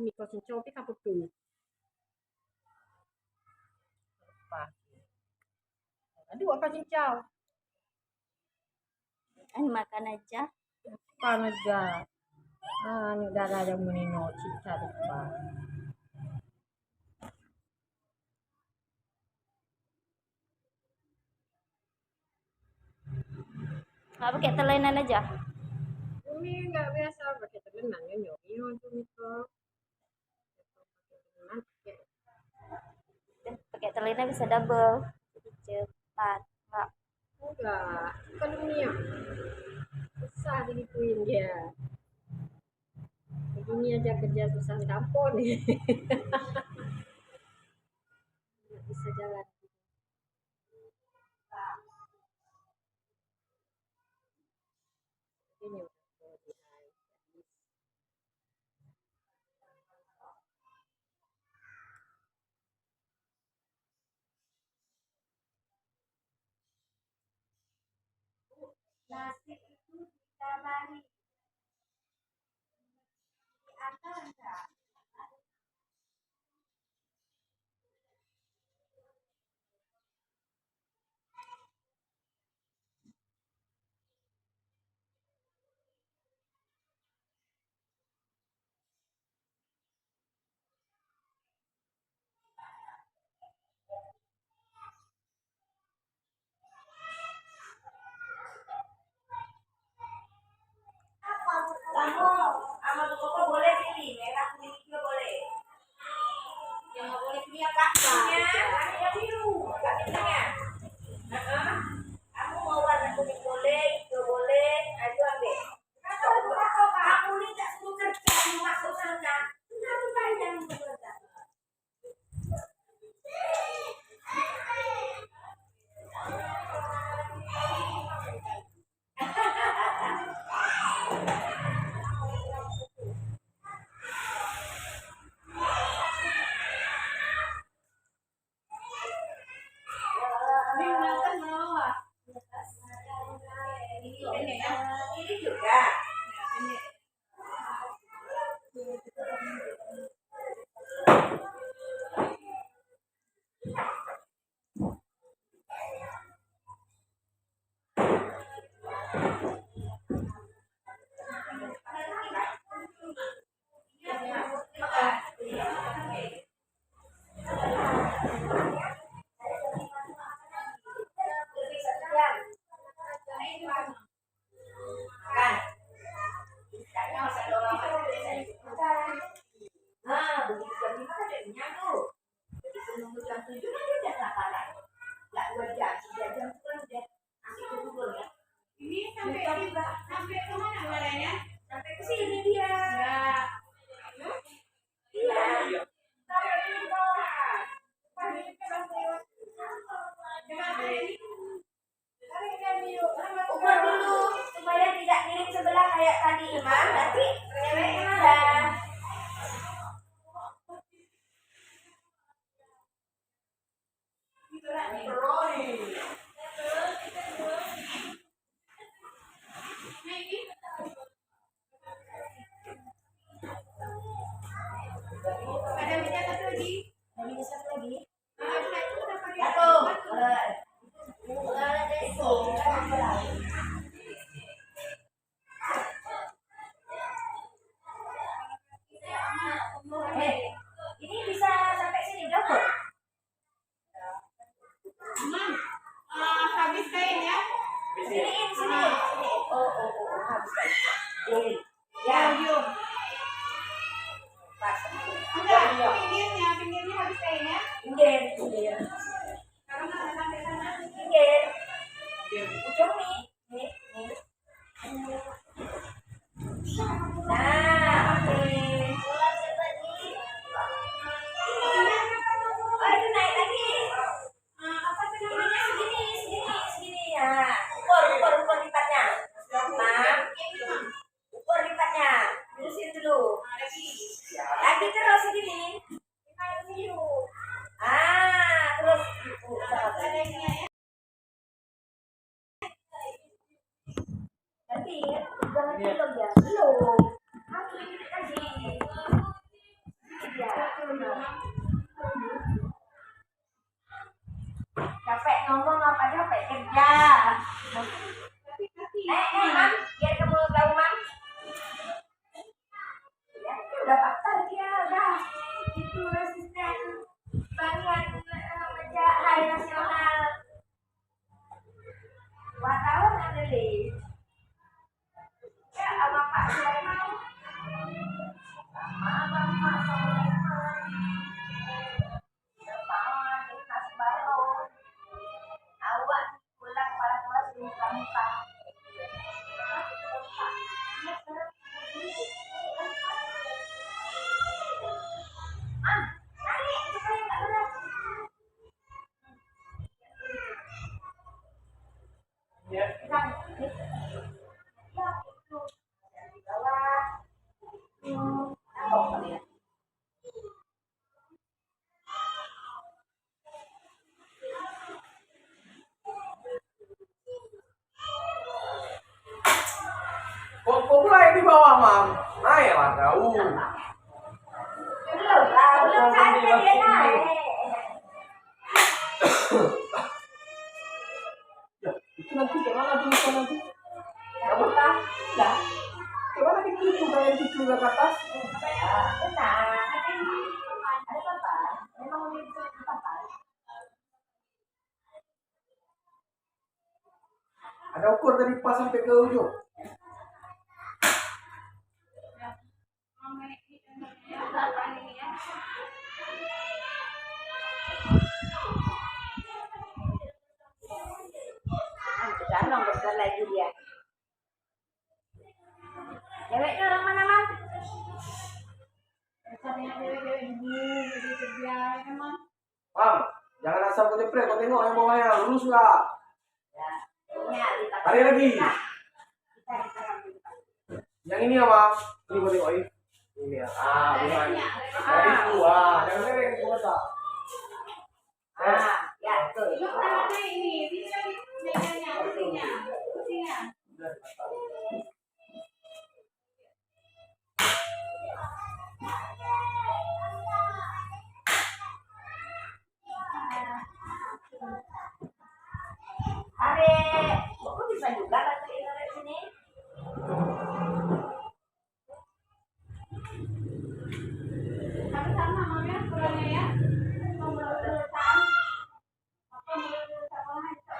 มีก็สินโจพี่คาปูตูapa aduh apa cincau makan aja panaga ini darah yang menino cita lupa nggak pakai telenan aja. ini nggak biasa pakai telenang ya nyobi untuk itu Pakai telena bisa double, jadi cepat. enggak kalau ini ya susah digituin dia begini aja kerja susah tampon nih nggak bisa jalan ini Nasi itu ditabari di antara kamu sama Koko boleh pilih merah kuning juga boleh. Yang nggak boleh pilih yang yang biru, kak pilihnya. Kamu mau warna kuning boleh, hijau boleh, ayo ambil. Kamu ini tak suka kerja masuk sana. Kenapa kalian bekerja? Ini juga. Ini sampai kemana warnanya? Sampai ke sini dia. Iya. Sampai di bawah. Ukur dulu supaya tidak miring sebelah kayak tadi, Iman. Nanti ceweknya marah. Ada minyak satu lagi? Ada minyak satu lagi? Satu. Ini bisa sampai sini double. Habis kain ya? Sini. Oh, habis kain. Ya, yuk. Pas. Enggak, pinggirnya habis kain ya? ngomong apa capek kerja. Mam, biar kamu tahu mam. Ya, udah pakar dia udah. Itu asisten banyak Hai Nasional. Wartawan ada deh. Ya, sama Pak Sulaiman. Sama Bapak Sulaiman. Depan, Nas Balon. Awak pulang kepala kelas di muka-muka. Naik supaya nggak berat. Ya. Kok pula yang di bawah, Mam? Naik lah kau. Belum saatnya dia naik. Ya, itu nanti gimana tulisan nanti? Apa? Enggak. Gimana itu bayar itu ke atas? Benar. Ada apa? Memang itu apa? Ada ukur dari pas sampai ke ujung. Sekarang besar lagi dia. Ceweknya orang mana, Mam? Rasanya cewek-cewek ibu jadi kerja emang. Mam, jangan asal kau jepret, kau tengok yang bawahnya lurus nggak? Ya, punya di Tarik lagi. Kita. Yang ini ya, Mam. Ini kau tengok ini. Ini ya. Bukan. Dari itu, jangan lereng kau kata. Ya, tuh. Itu tangannya ini, bisa mejanya, kursinya. Are, aku bisa juga bantuin dari sini. Tapi sama mamanya kurangnya ya. Pembelutan. Apa mau sama itu?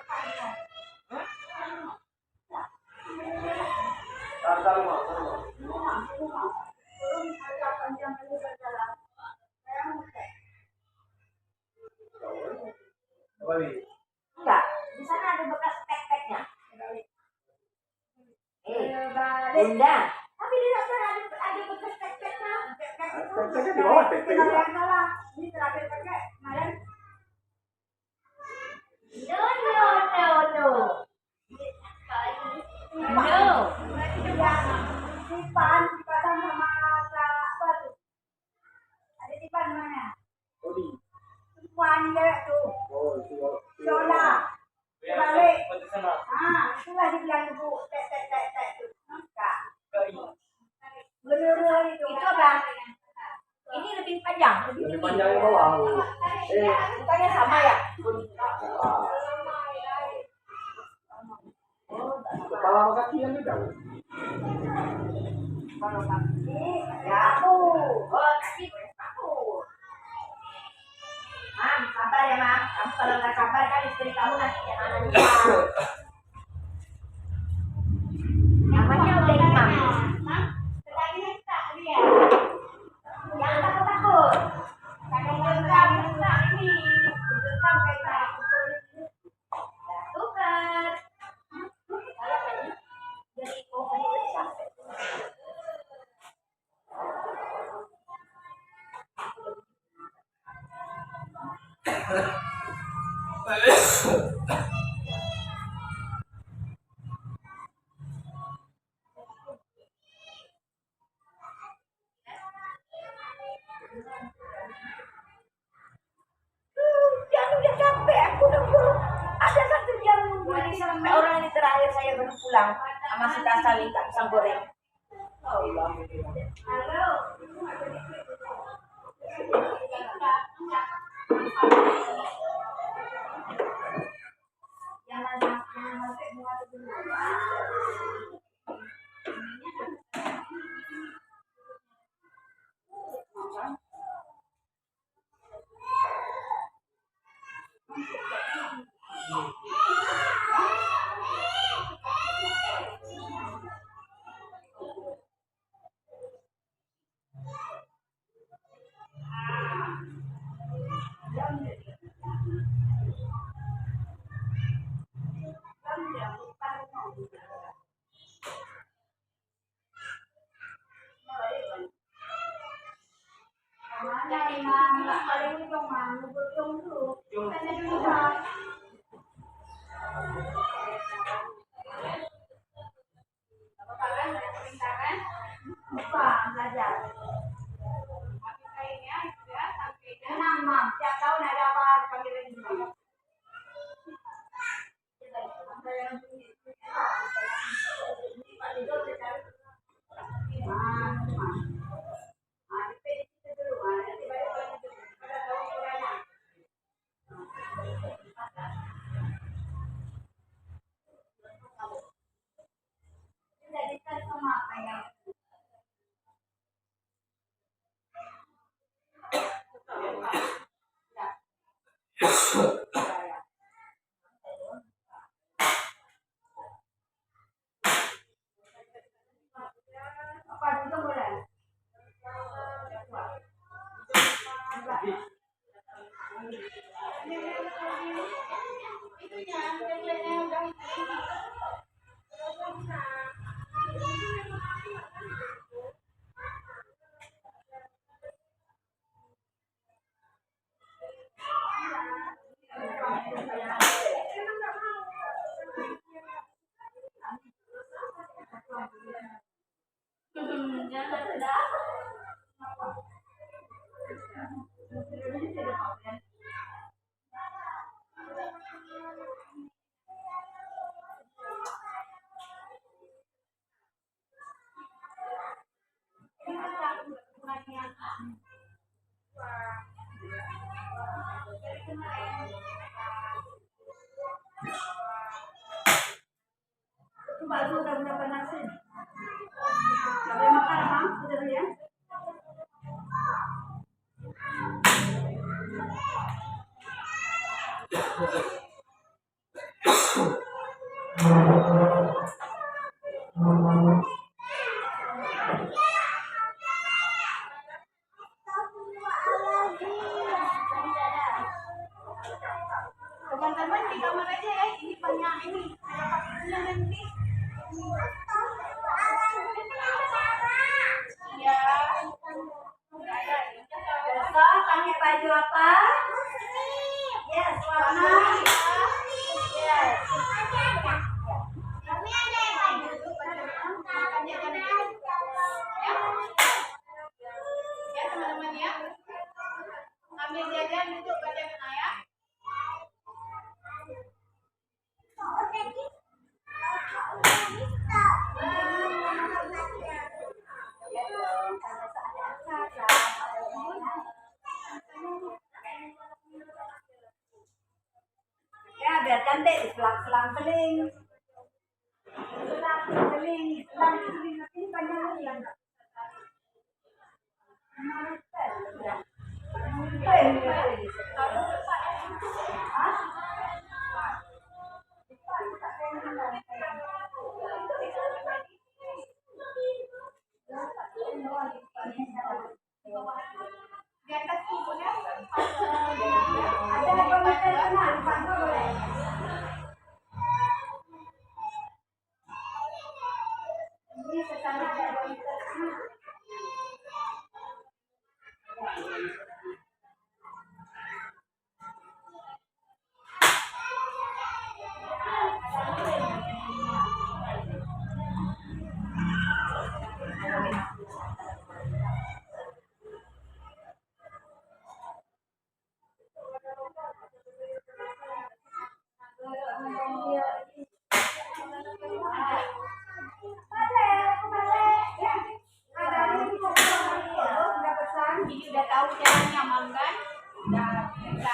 Tarik, Mam. Turun agak panjang lagi berjalan. Saya mau cek. Kembali. Enggak, di sana ada bekas tek-teknya. Bunda. Tapi di sana ada bekas tek-teknya. Tek-teknya di bawah, tek-tek juga. Ini terakhir pakai kemarin. No. Tipan sama apa tuh? Ada tipan mana? Odi. Tipan ya tuh. Oh, itu. Yola. Balik. Itulah dibilang ibu tek tuh. Enggak. Bener itu apa? Ini lebih panjang, Lebih panjang yang bawah. Bukannya sama ya? Kepala sama kaki yang beda. Kalau kaki, ya aku. Oh, kaki aku. Mam, sabar ya, Mam. Kamu kalau nggak sabar kan istri kamu nanti yang mana nih? Namanya udah imam. Lagi tak dia. Jangan takut-takut. Kadang-kadang tak ini. Itu sampai tak. Tukar. Jadi pokoknya udah capek. Jangan udah capek aku nunggu. Ada 1 jam nunggu ini sampai orang ini terakhir saya baru pulang sama si Tasali tak pisang goreng. Allah. Halo. Tiap tahun ada apa panggilan ini? Apa juga boleh? Baru udah berapa nasi? Boleh makan apa? Sudah ya? Teman-teman di kamar aja ya. Ini banyak ini. Ada pakaiannya nanti. Iya. Besok pakai baju apa? Yes, warna. Yes. Tapi ada yang baju ya teman-teman ya. Ambil jajan untuk baca kena ya. Ya biar cantik, selang-seling. Selang-seling ini panjang lagi ya. Di atas kubunya ada boleh. Ini sesama ini udah tahu caranya aman kan? Udah bisa.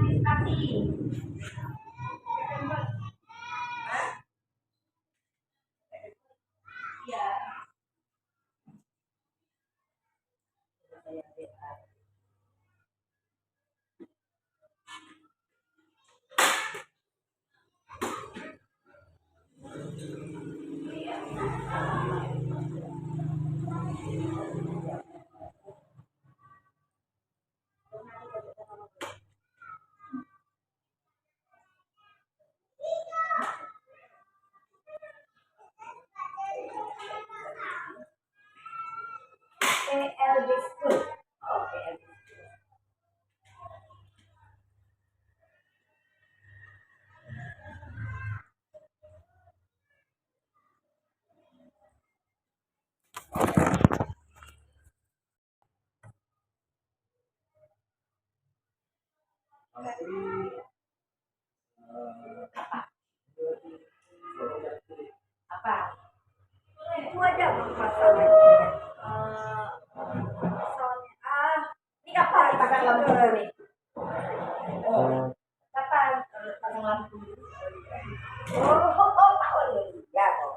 antisipasi. Hah? Iya. PLB School. Oh, PLB. Apa? Itu aja masalahnya. Soalnya ini kapan dipasang lampu nih? Kapan pasang lampu? Tahu ya kok.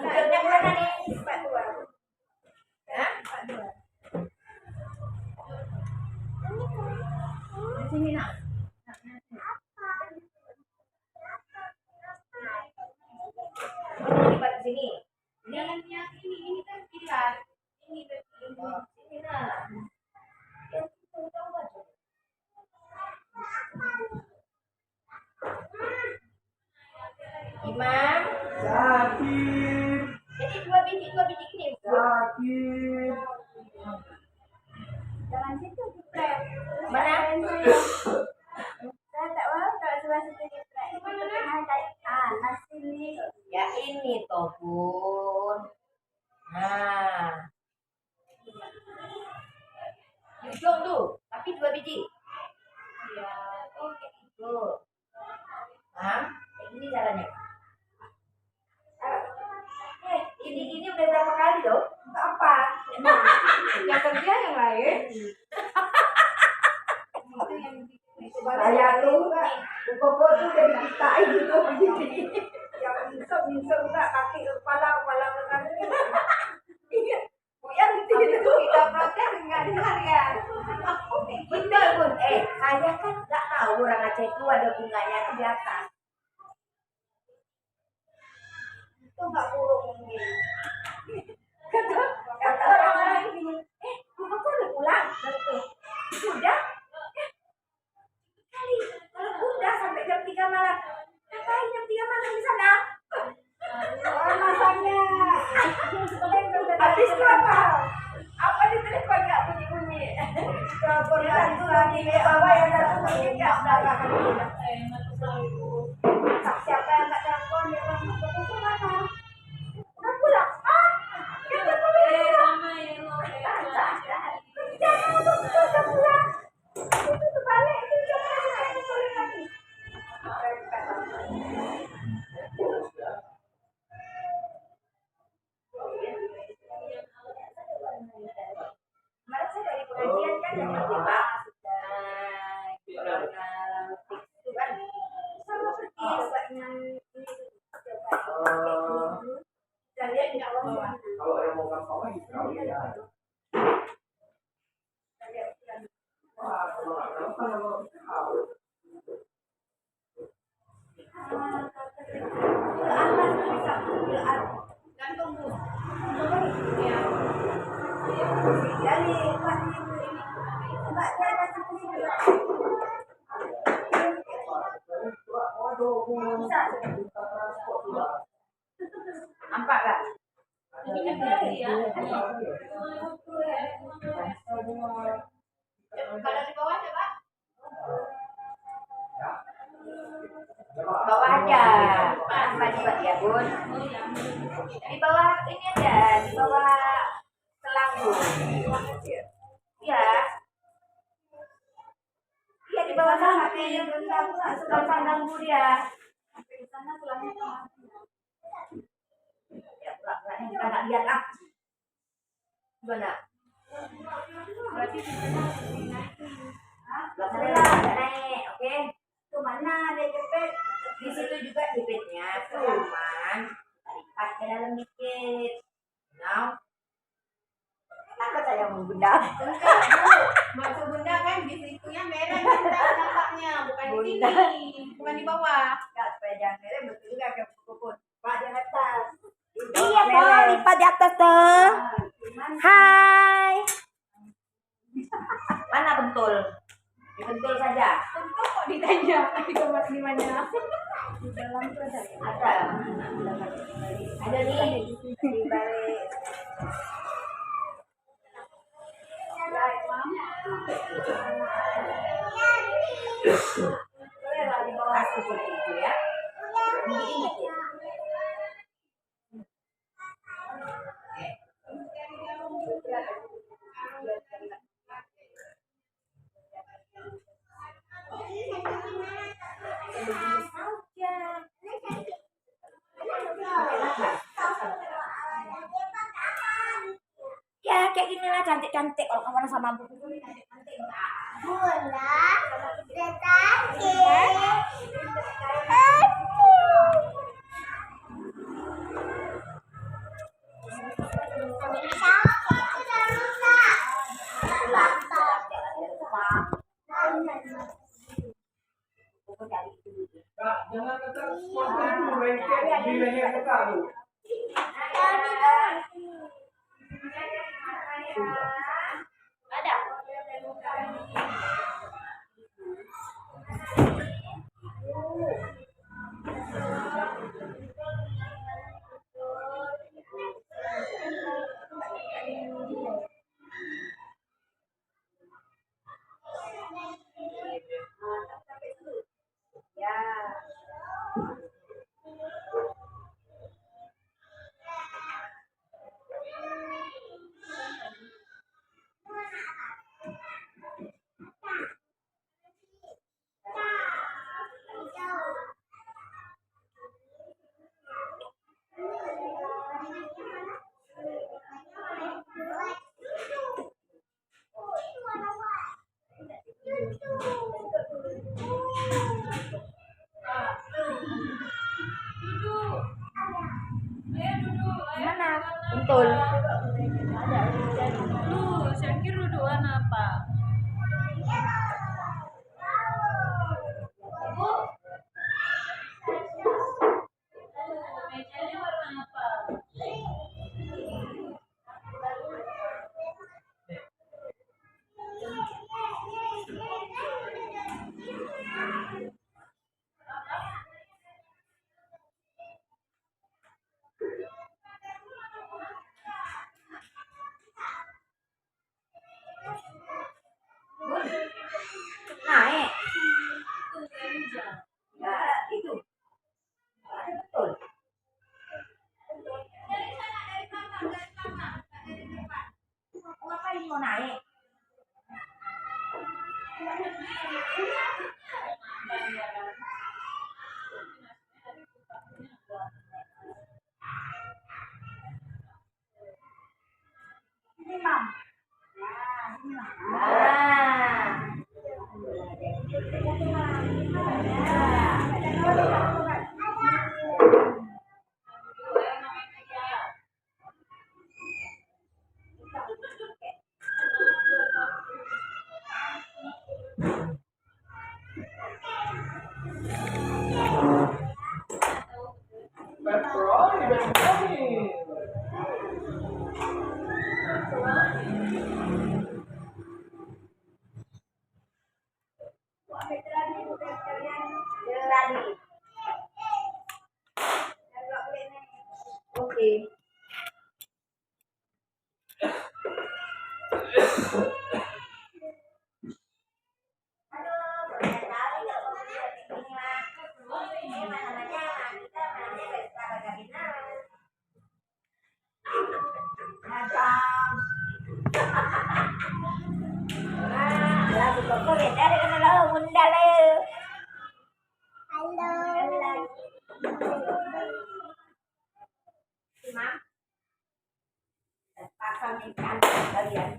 Kerja mana nih? Pak Dua. Hah? Pak Dua. Di sini nak. Ini Pak di sini. Ini kan pilihan. Ini nah. Imam. Sakit. Jadi dua biji ini. Sakit. Jalan situ diprep. Mana? Saya tak mau kalau sebelah situ diprep. Nasi ini. Ya ini toh bun. Nah. Ujung tuh, tapi dua biji. Iya. Oh kayak gitu. Paham? Kayak gini caranya. Ini udah berapa kali loh? Untuk apa? Yang kerja yang lain. Saya tuh pokok tuh dari kita itu begini. Yang misal enggak kaki kepala ke kaki. Iya. Yang itu kita protes enggak dengar ya. Betul Bun. Saya kan enggak tahu orang Aceh itu ada bunganya tuh di atas. Itu enggak burung mungkin. Kata orang-orang ini, bunga kok udah pulang? Sudah? Kali, kalau bunda sampai jam 3 malam, ngapain jam 3 malam di sana? Masanya. Habis itu apa? Apa di telepon nggak bunyi-bunyi? Telepon itu lagi apa yang datang bunyi nggak belakang? Siapa yang nggak telepon dia langsung ke mana? Udah pulang? Kemarin saya dari pengajian kan dapat Pak. Itu kan sama persis banyak dan dia tidak Allah. Kalau yang mau kapal lagi sekali ya. Wah, kalau nggak kapal kalau Nampak tak? Ini kan dari ya. Kalau di bawah coba. Bawah aja. Apa dibuat ya Bun? Di bawah ini aja, di bawah selang Bun. Iya. Iya di bawah selang. Selang sandang Bun ya. Di sana selangnya. Ya, kita nggak lihat ah. Gimana? Sebelah nggak naik, oke? Tuh mana ada jepit? Di situ juga jepitnya, cuman lipat ke dalam dikit. Now, takut saya mau bunda. Maksud bunda kan di situnya merah nampaknya, bukan di sini, bukan di bawah. Nggak, supaya jangan merah betul juga kayak pukul. Pak di atas. Iya toh, lipat di atas toh. Hai. Mana bentul? Bentul saja. Untuk kok ditanya di kamar di mana? Di dalam itu ada. Ada nih di balik. Bolehlah di bawah seperti itu ya. Ini. Ya kayak gini lah cantik-cantik kalau kamu sama buku cantik-cantik. Kak, jangan tekan sponsor itu lengket di leher kita tuh. Ada. Mana? Betul. Duh, Syakir duduan apa? Mejanya warna apa? Naik. Itu Ya, itu. Betul. Ngapain mau naik? Ini, Mam. Pepperoni, pepperoni. Oke. Pasang ikan kalian.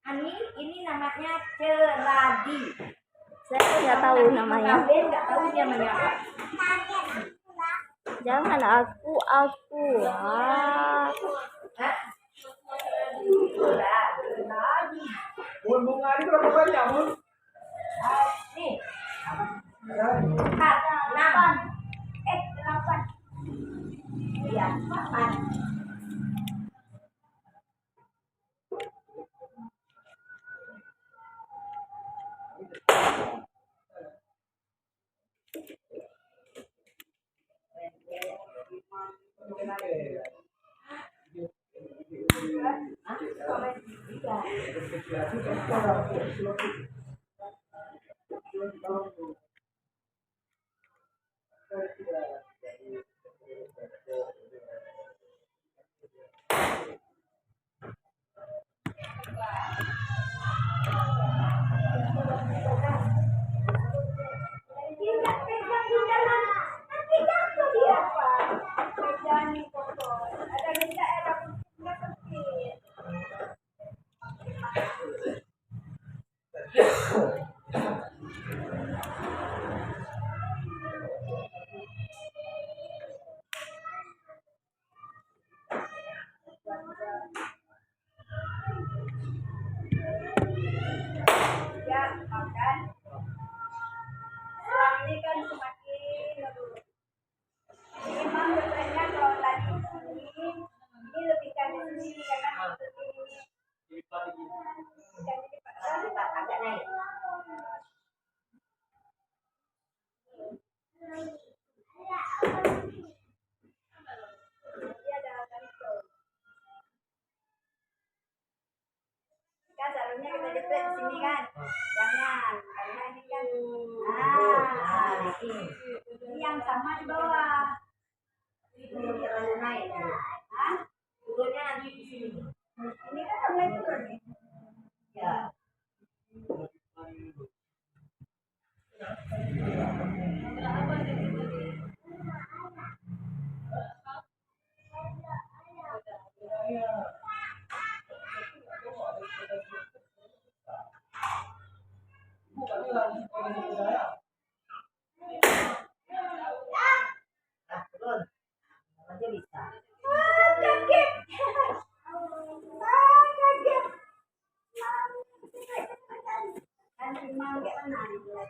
Ini namanya celadi. Saya nggak tahu namanya. Kawin nggak tahu dia menyapa. Jangan aku. Wah. Celadi. Bun, bunga ini berapa banyak, Bun? Nih, Ada. 8. 8. Iya, 8. Tidak pegang di jalan, nanti jatuh dia Pak. Pegang nih pokok. Ada di daerah nggak kecil. Ya, makan. Selang ini kan semakin menurun. Memang sebenarnya kalau tadi ini lebih kan di sini karena ini kan agak naik. Dia ada kantor. Kan seharusnya kita jepret di sini kan. Jangan, karena ini kan ini yang sama di bawah. Itu terlalu naik. Hah? Turunnya nanti di sini. Ini kan mulai turun nih. Ya. Nah, turun. Aja bisa. Kaget. Kaget. Kan memang kayak mana? Kaget.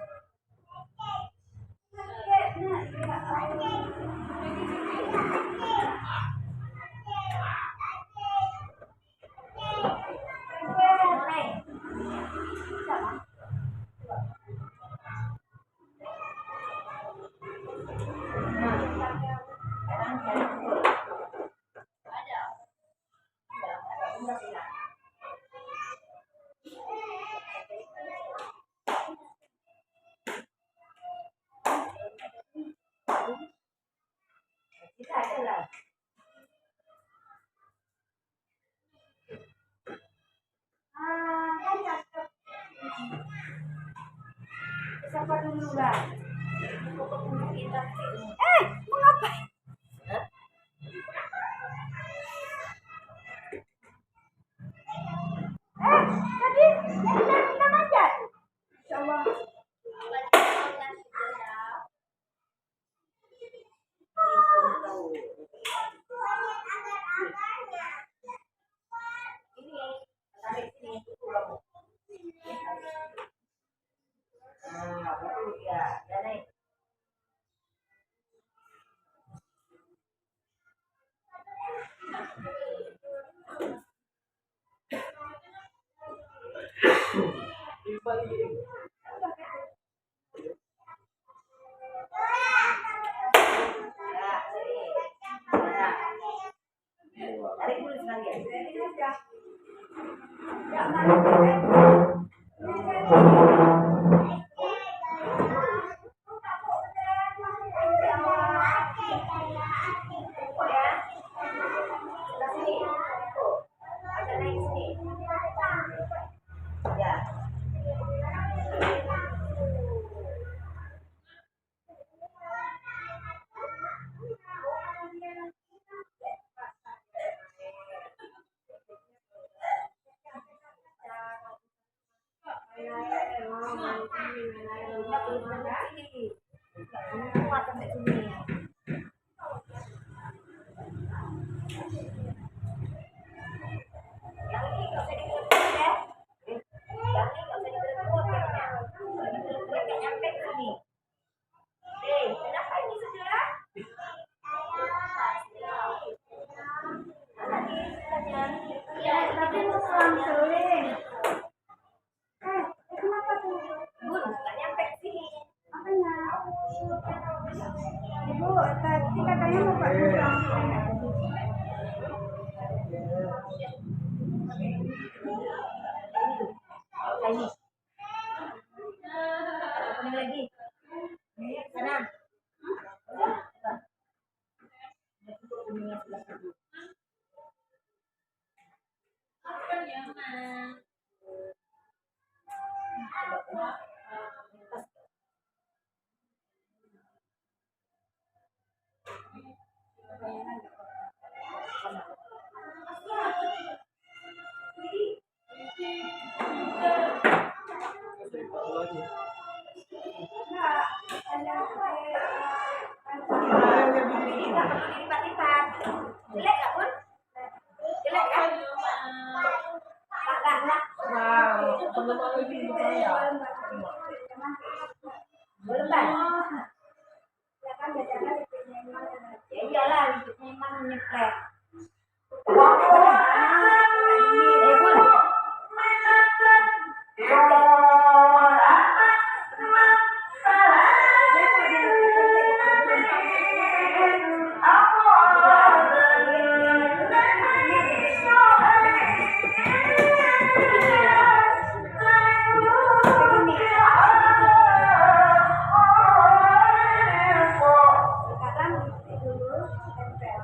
Kita ada lah. Kan cakep. Siapa dulu lah? Mau ngapain? Tadi kita manjat. Insyaallah. Baru ya, naik. Tarik dulu sekalian. Kuat sampai sini. Yang ini nggak usah digerebek ya. Yang ini nggak usah digerebek kayaknya. Kalau digerebek nggak nyampe ke sini. Kenapa ini saudara? Ya, tapi mau selang-seling. Kenapa tuh? Bun, nggak nyampe ke sini. Apanya? Ibu, tadi katanya mau pakai selang-seling. Ini. Ini lagi. Sana. Lipat-lipat. Jelek nggak, Bun? Jelek kan? Enggak. Belum kan? Ya iyalah, memang nyeplek. Bun.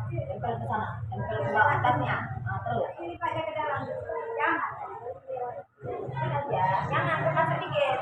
Tempel ke sana, tempel ke bawah atasnya. Nah, terus. Ini pada ke dalam. Jangan termasuk dikit.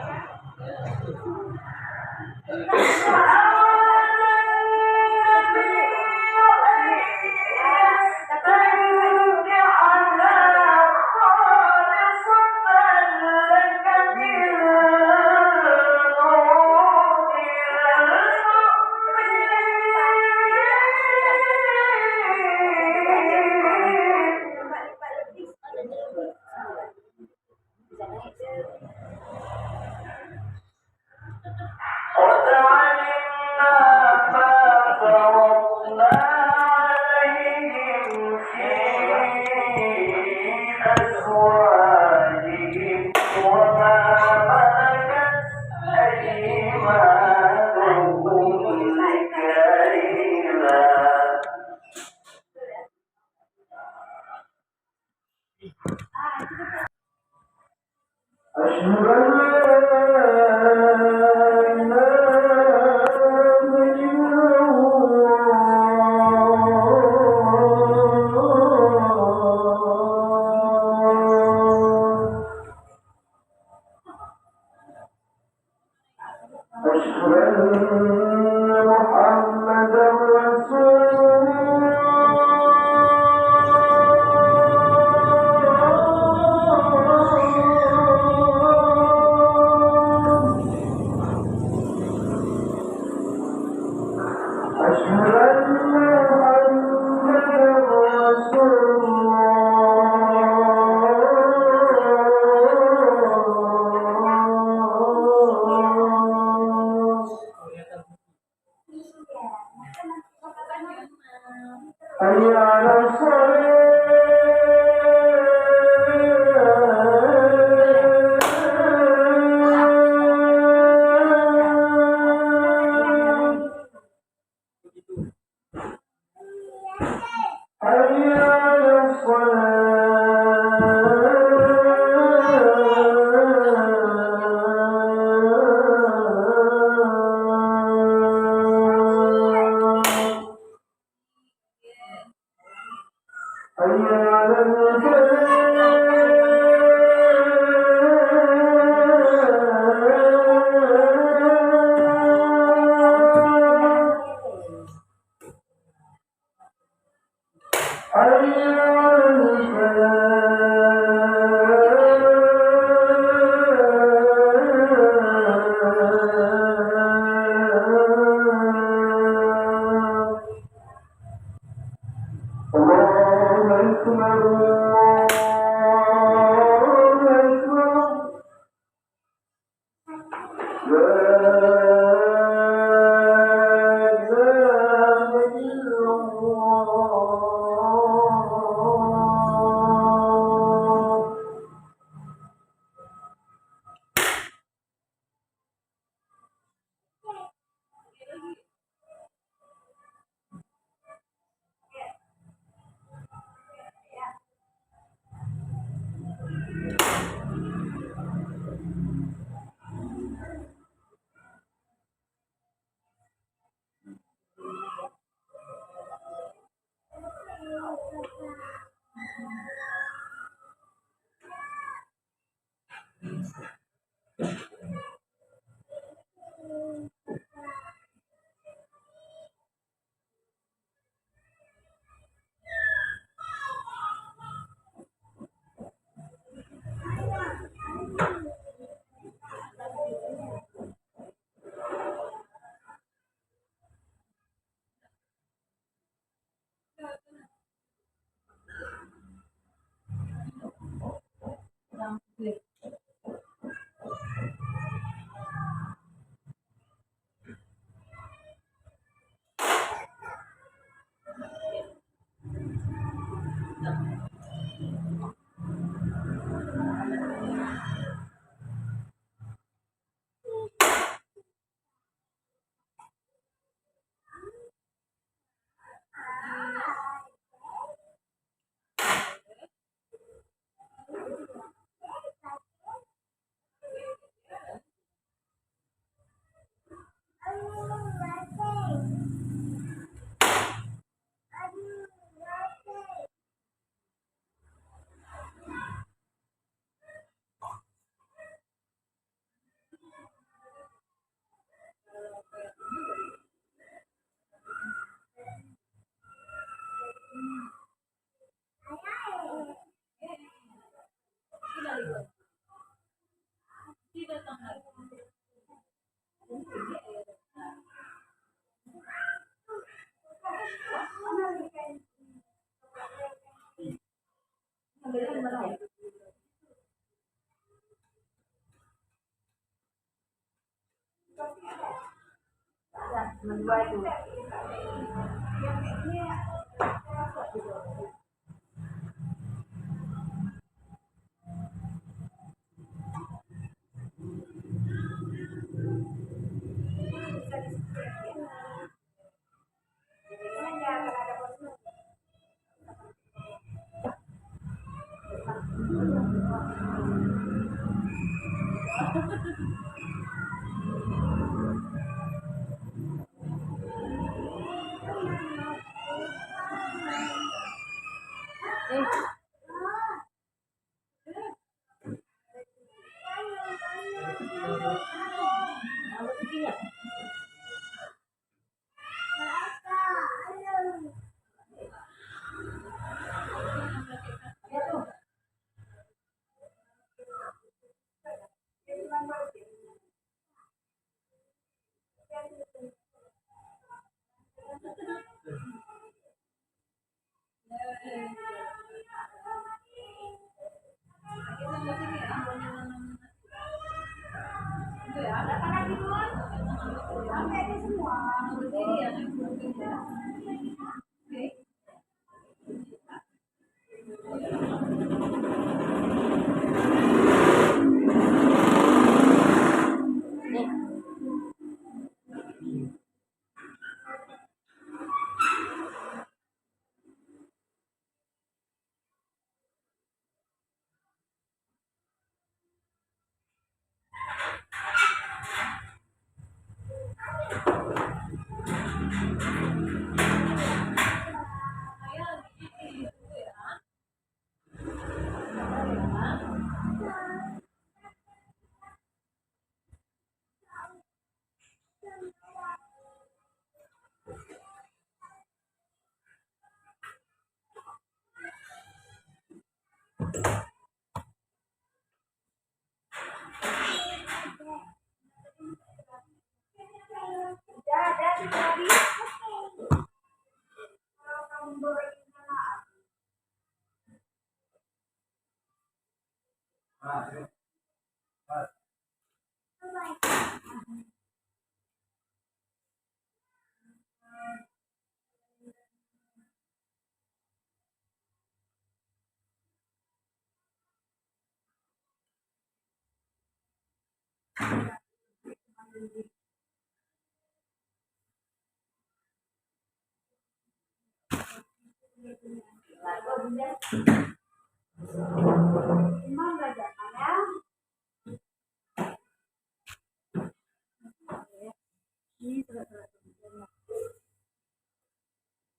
Dua itu.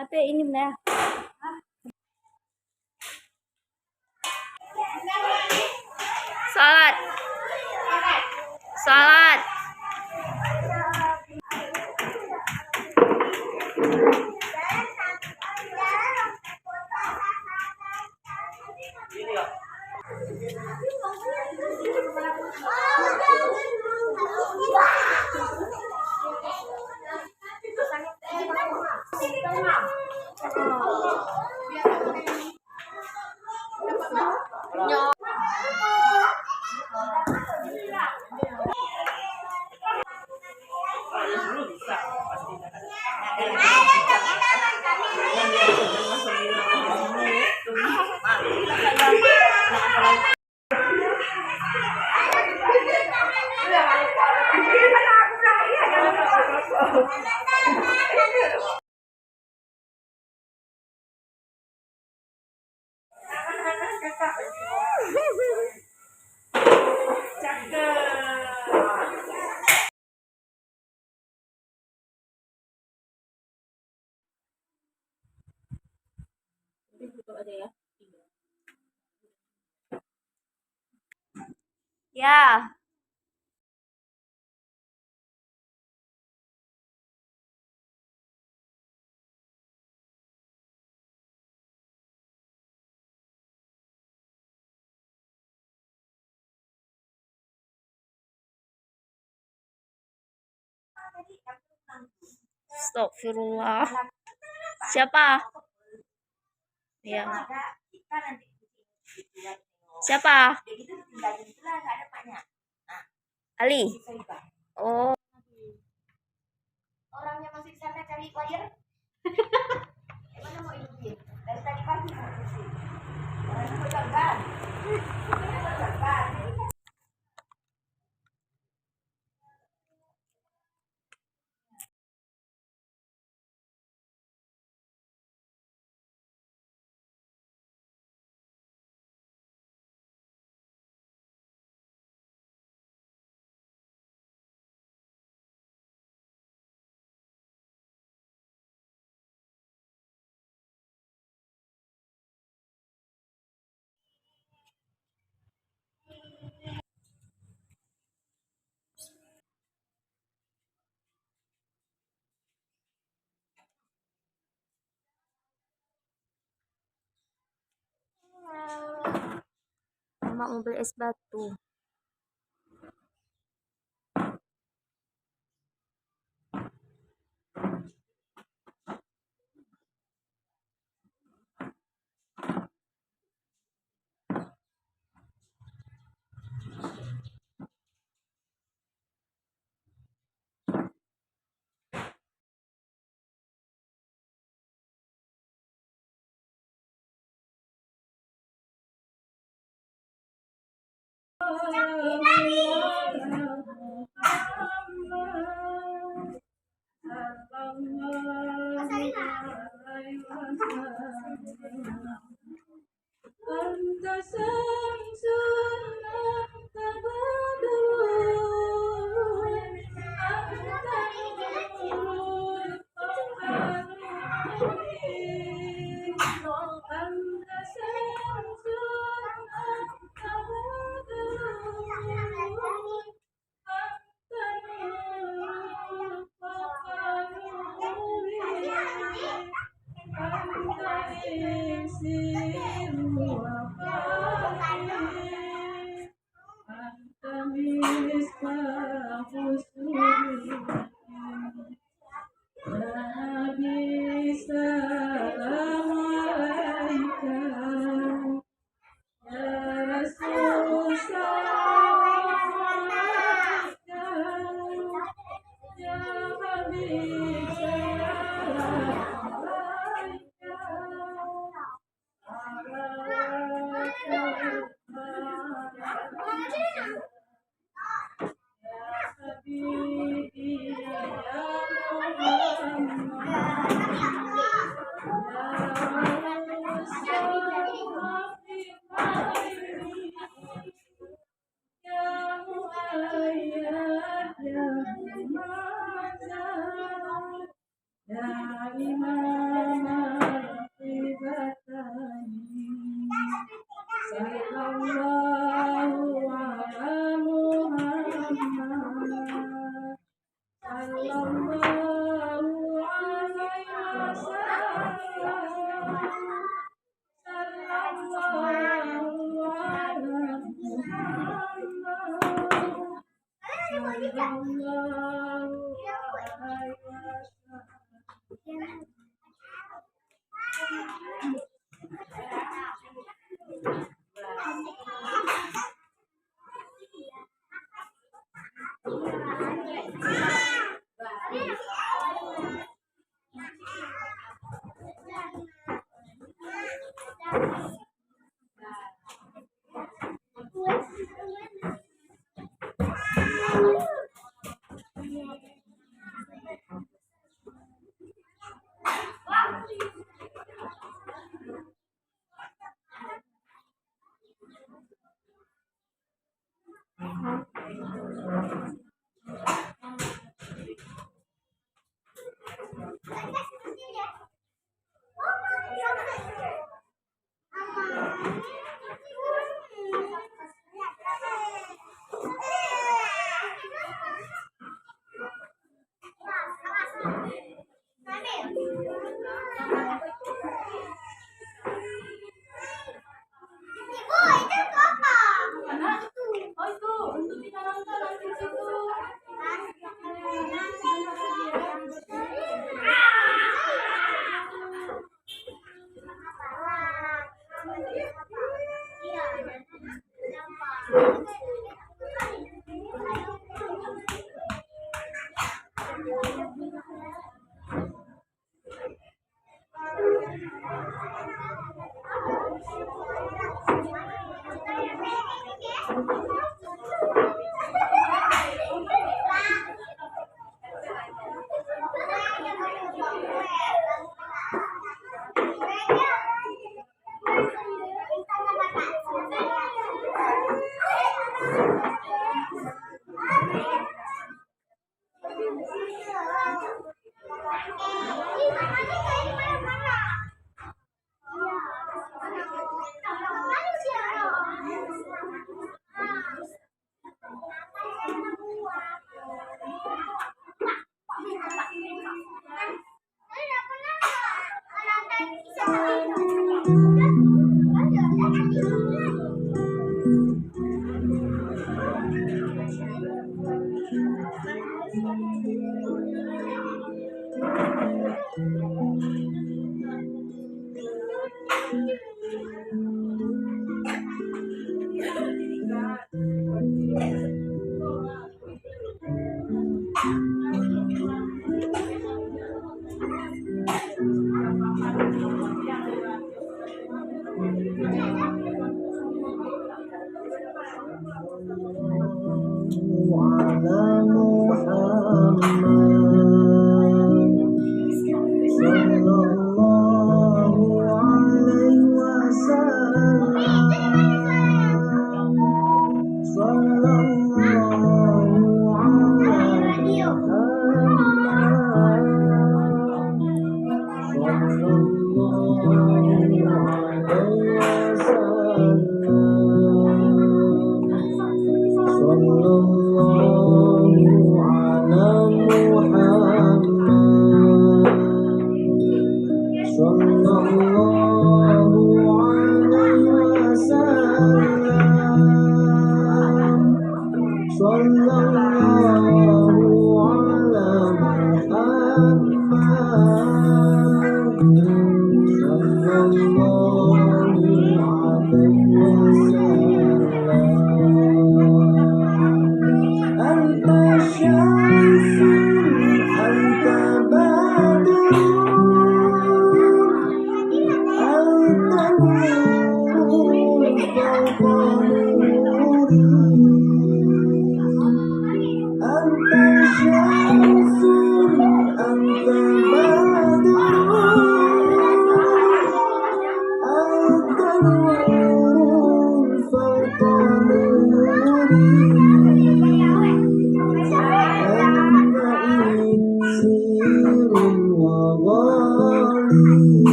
HP ini benar. Salat. Ya. Astagfirullah. Siapa? Ya. Siapa? Ali. Oh. Orangnya masih sana cari player. Emang mau ikutin? Dari tadi pagi mau ikutin. Orangnya mau jalan. Mama mau beli es batu.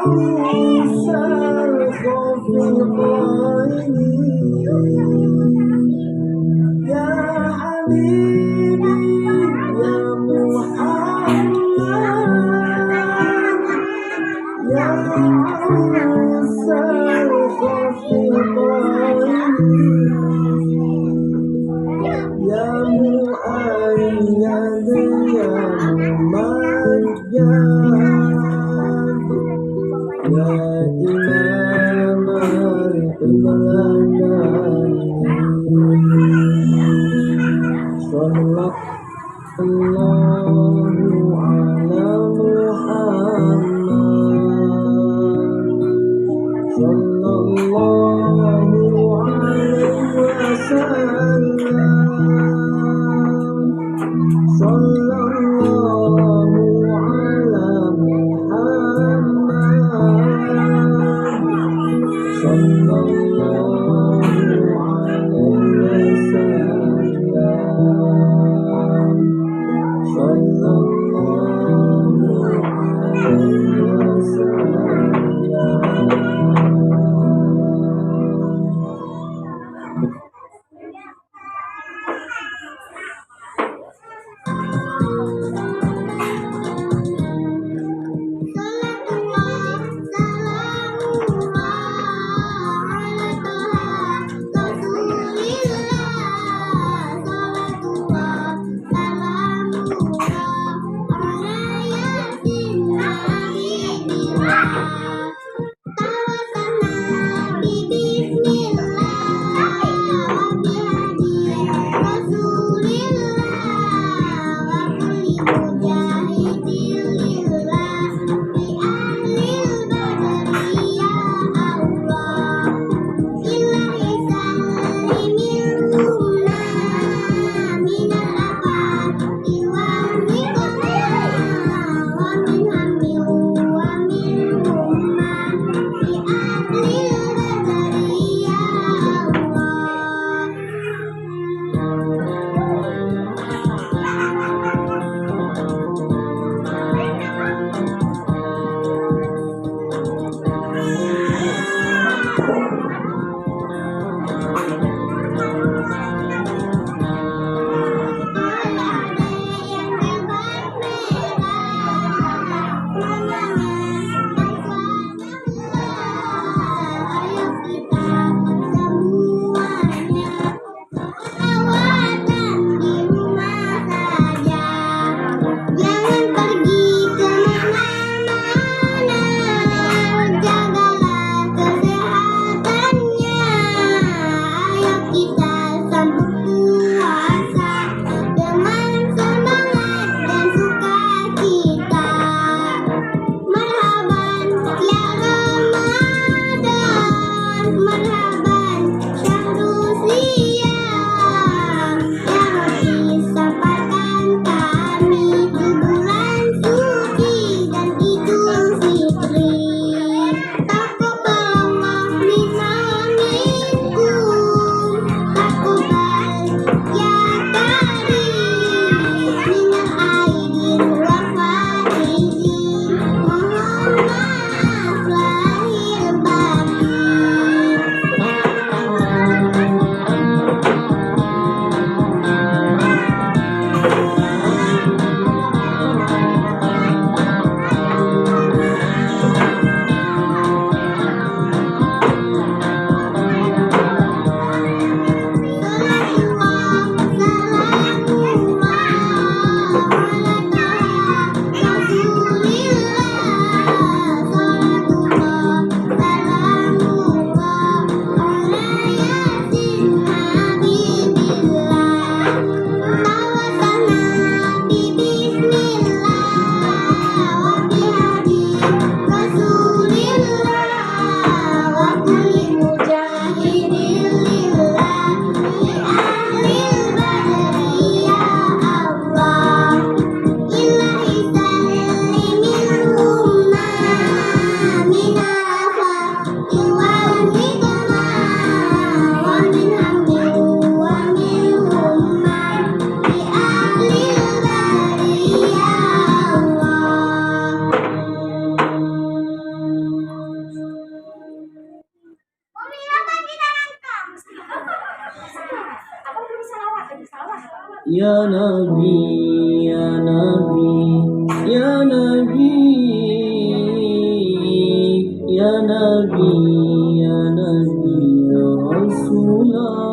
Salam Ya Nabi, Ya Nabi, Ya Nabi, Ya Nabi, Ya Nabi, Ya Rasulullah.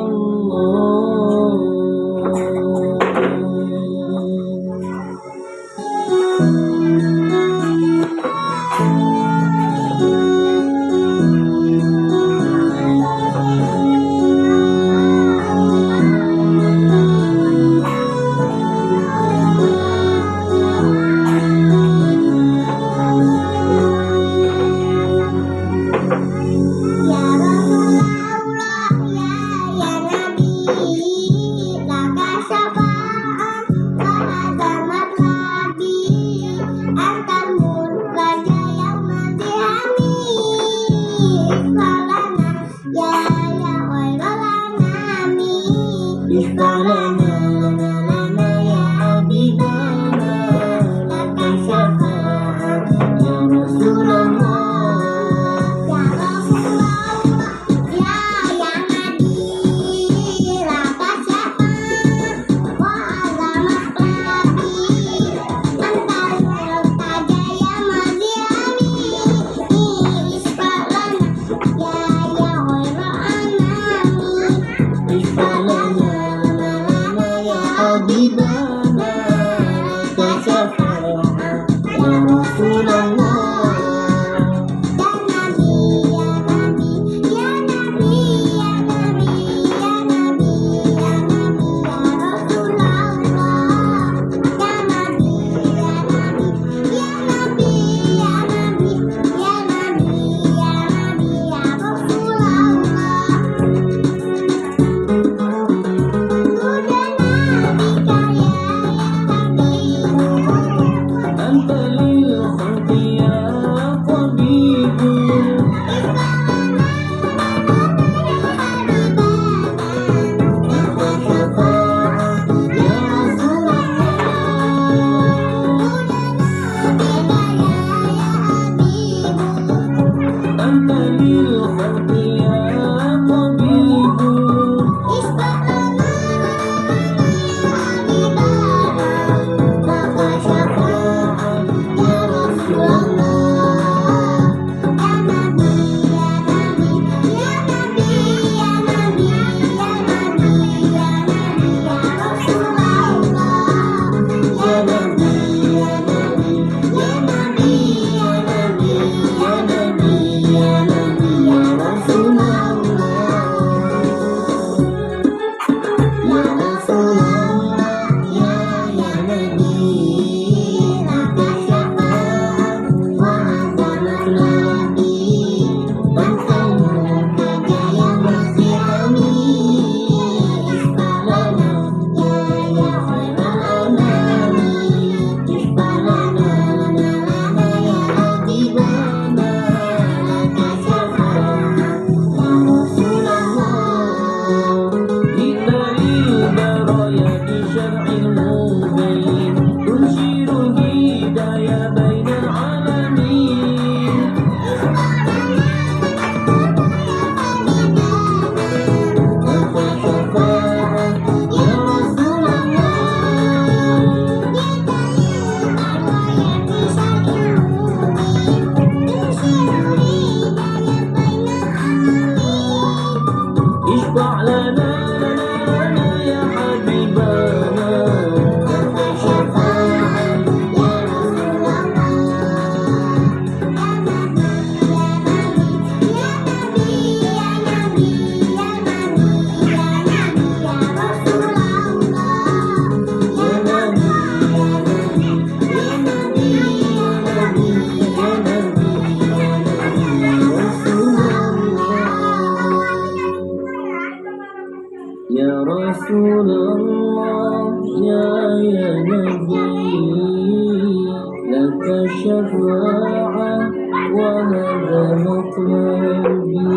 الشفاعة وهذا مطلبي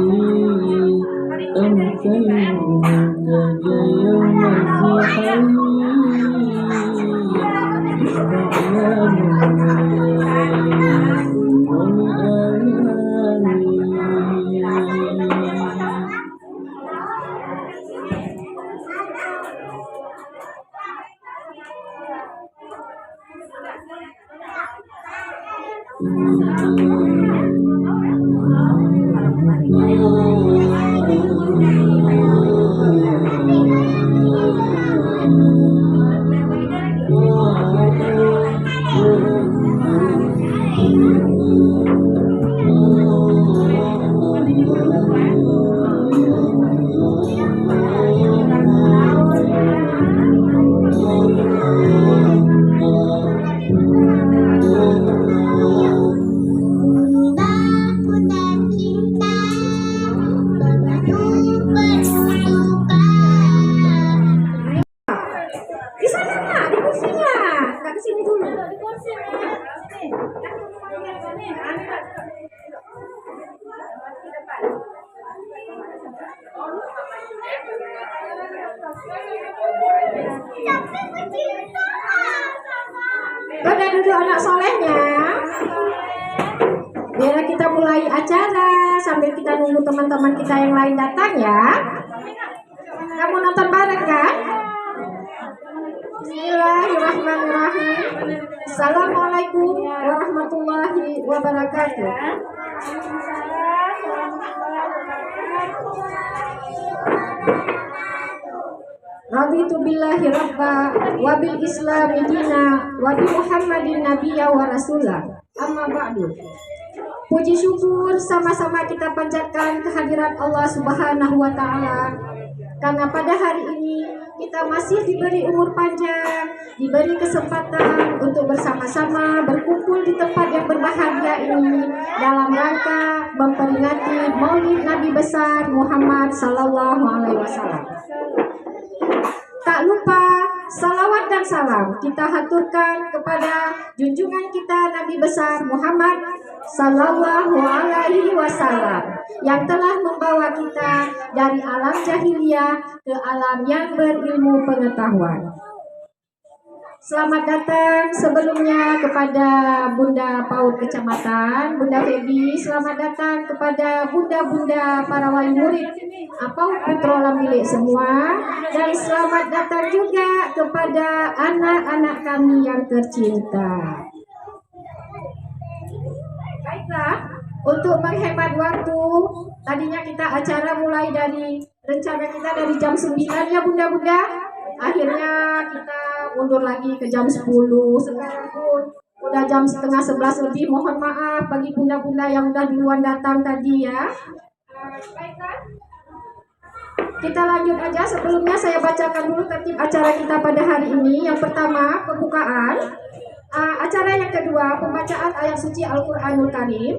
أنت المنتجى يوم الزحام اشفع يا والآمين. Udah duduk anak solehnya. Biar kita mulai acara sambil kita nunggu teman-teman kita yang lain datang ya. Kamu nonton bareng kan? Bismillahirrahmanirrahim. Assalamualaikum warahmatullahi wabarakatuh. Raditu billahi rabba wa bil islami dina wa bi Muhammadin nabiyya wa rasulah. Amma ba'du. Puji syukur sama-sama kita panjatkan kehadirat Allah Subhanahu wa taala. Karena pada hari ini kita masih diberi umur panjang, diberi kesempatan untuk bersama-sama berkumpul di tempat yang berbahagia ini dalam rangka memperingati Maulid Nabi besar Muhammad sallallahu alaihi wasallam. Tak lupa salawat dan salam kita haturkan kepada junjungan kita Nabi besar Muhammad sallallahu alaihi wasallam yang telah membawa kita dari alam jahiliyah ke alam yang berilmu pengetahuan. Selamat datang sebelumnya kepada Bunda PAUD Kecamatan, Bunda Febi. Selamat datang kepada bunda-bunda para wali murid PAUD Putrolam Milik semua. Dan selamat datang juga kepada anak-anak kami yang tercinta. Baiklah, untuk menghemat waktu, tadinya kita acara mulai dari rencana kita dari jam 9 ya bunda-bunda. Akhirnya kita mundur lagi ke jam 10. Sekarang pun udah jam setengah 11 lebih. Mohon maaf bagi bunda-bunda yang udah duluan datang tadi ya. Baiklah, kita lanjut aja. Sebelumnya saya bacakan dulu tertib acara kita pada hari ini. Yang pertama, pembukaan. Acara yang kedua, pembacaan ayat suci Al-Quranul Karim.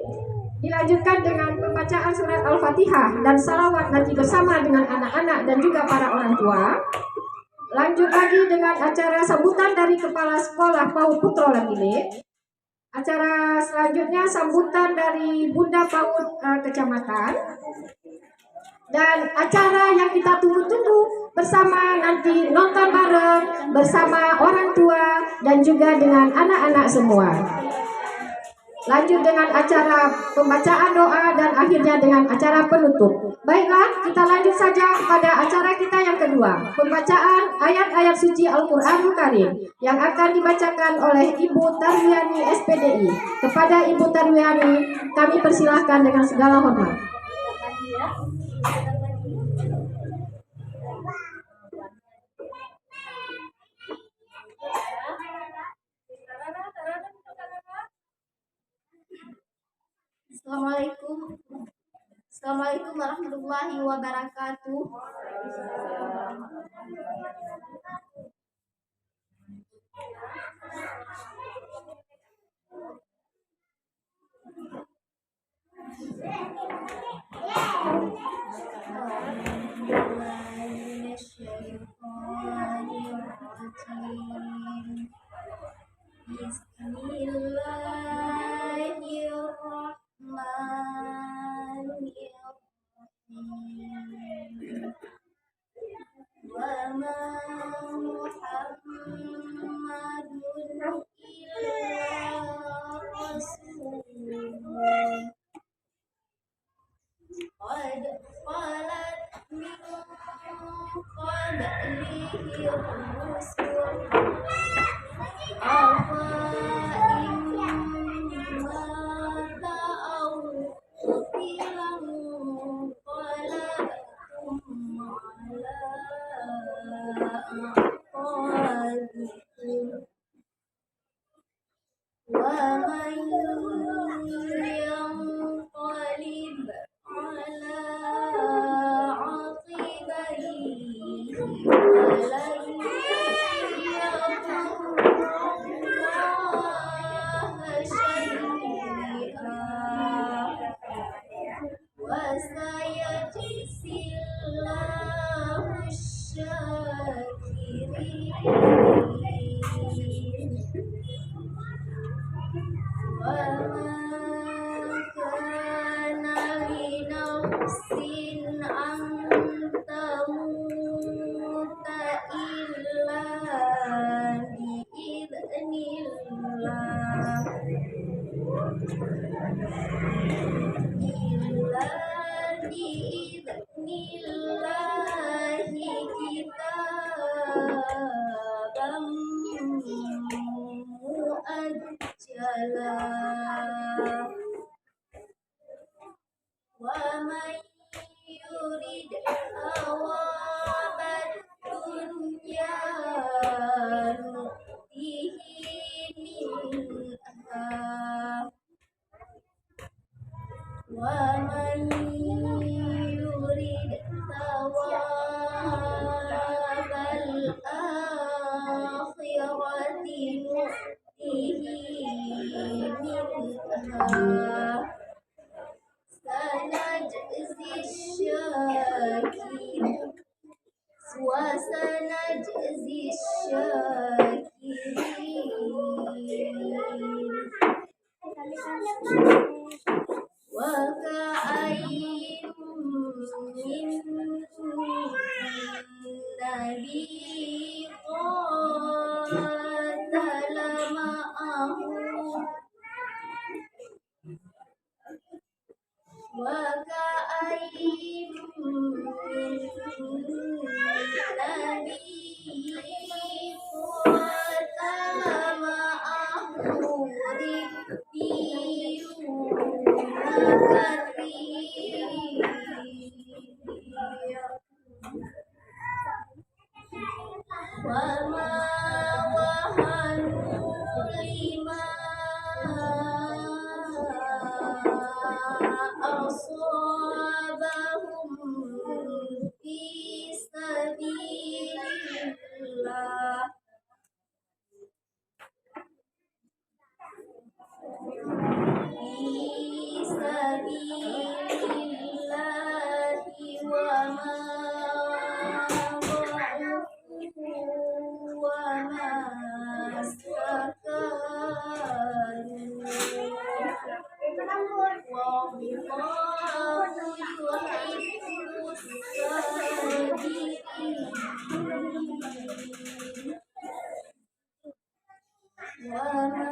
Dilanjutkan dengan pembacaan surat Al-Fatihah dan salawat nanti bersama dengan anak-anak dan juga para orang tua. Lanjut lagi dengan acara sambutan dari Kepala Sekolah PAUD Putrolam Milik. Acara selanjutnya sambutan dari Bunda PAUD Kecamatan. Dan acara yang kita tunggu-tunggu bersama nanti nonton bareng bersama orang tua dan juga dengan anak-anak semua. Lanjut dengan acara pembacaan doa dan akhirnya dengan acara penutup. Baiklah, kita lanjut saja pada acara kita yang kedua. Pembacaan ayat-ayat suci Al-Quranul Karim yang akan dibacakan oleh Ibu Tarwiyani SPDI. Kepada Ibu Tarwiyani, kami persilahkan dengan segala hormat. Assalamualaikum warahmatullahi wabarakatuh. Bismillahirrahmanirrahim. Wa ma Muhammadun illa rasulun qad sin anta muta illa biidznillah illa biidznillahi kitaban muajjala wa man yurid thawabad dunya nu'tihi minha wa man yurid thawabal akhirati nu'tihi minha sanajzi syakirin wa sanajzi syakirin wa ka'ayyin min nabiyyin qatala ma'ahu wa ka'ayyin min nabiyyin qatala ma'ahu ribbiyuna katsir wa ma wahanu lima asabahum fi sabilillah wa ma dha'ufu wa ma istakanu wallahu yuhibbus sabirin wa ma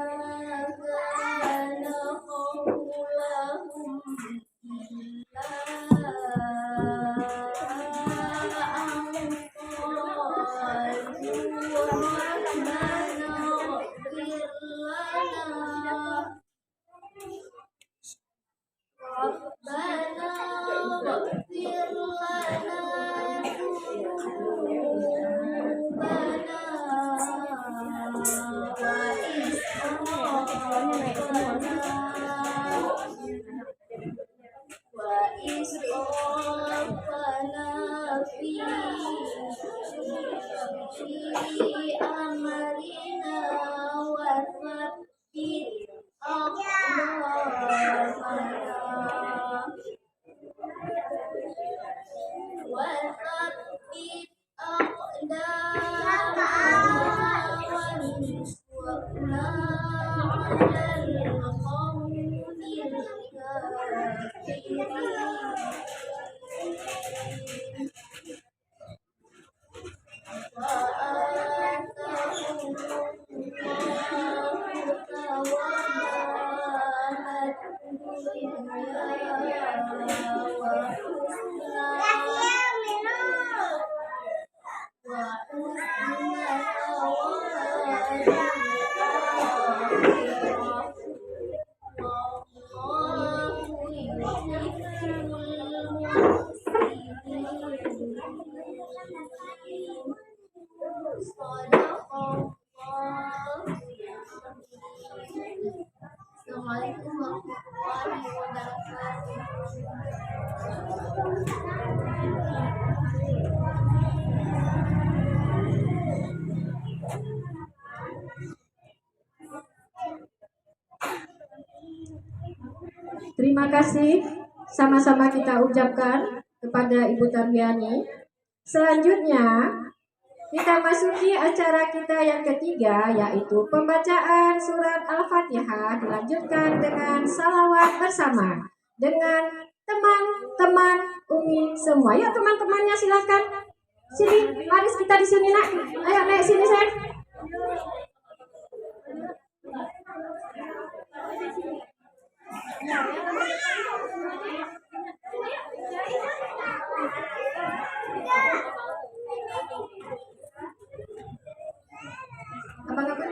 kana qawlahum illa amarina wa thabbit aqdamana وثبت أقدامنا وانصرنا على القوم الكافرين وآتاهم الله ثواب الدنيا Assalamualaikum warahmatullahi Terima kasih sama-sama kita ucapkan kepada Ibu Tarbiani. Selanjutnya kita masuki acara kita yang ketiga, yaitu pembacaan surat Al-Fatihah dilanjutkan dengan salawat bersama dengan teman-teman Umi semua. Yuk teman-temannya silakan. Sini, baris kita di sini nak. Ayo naik sini sayang. Abang-abang.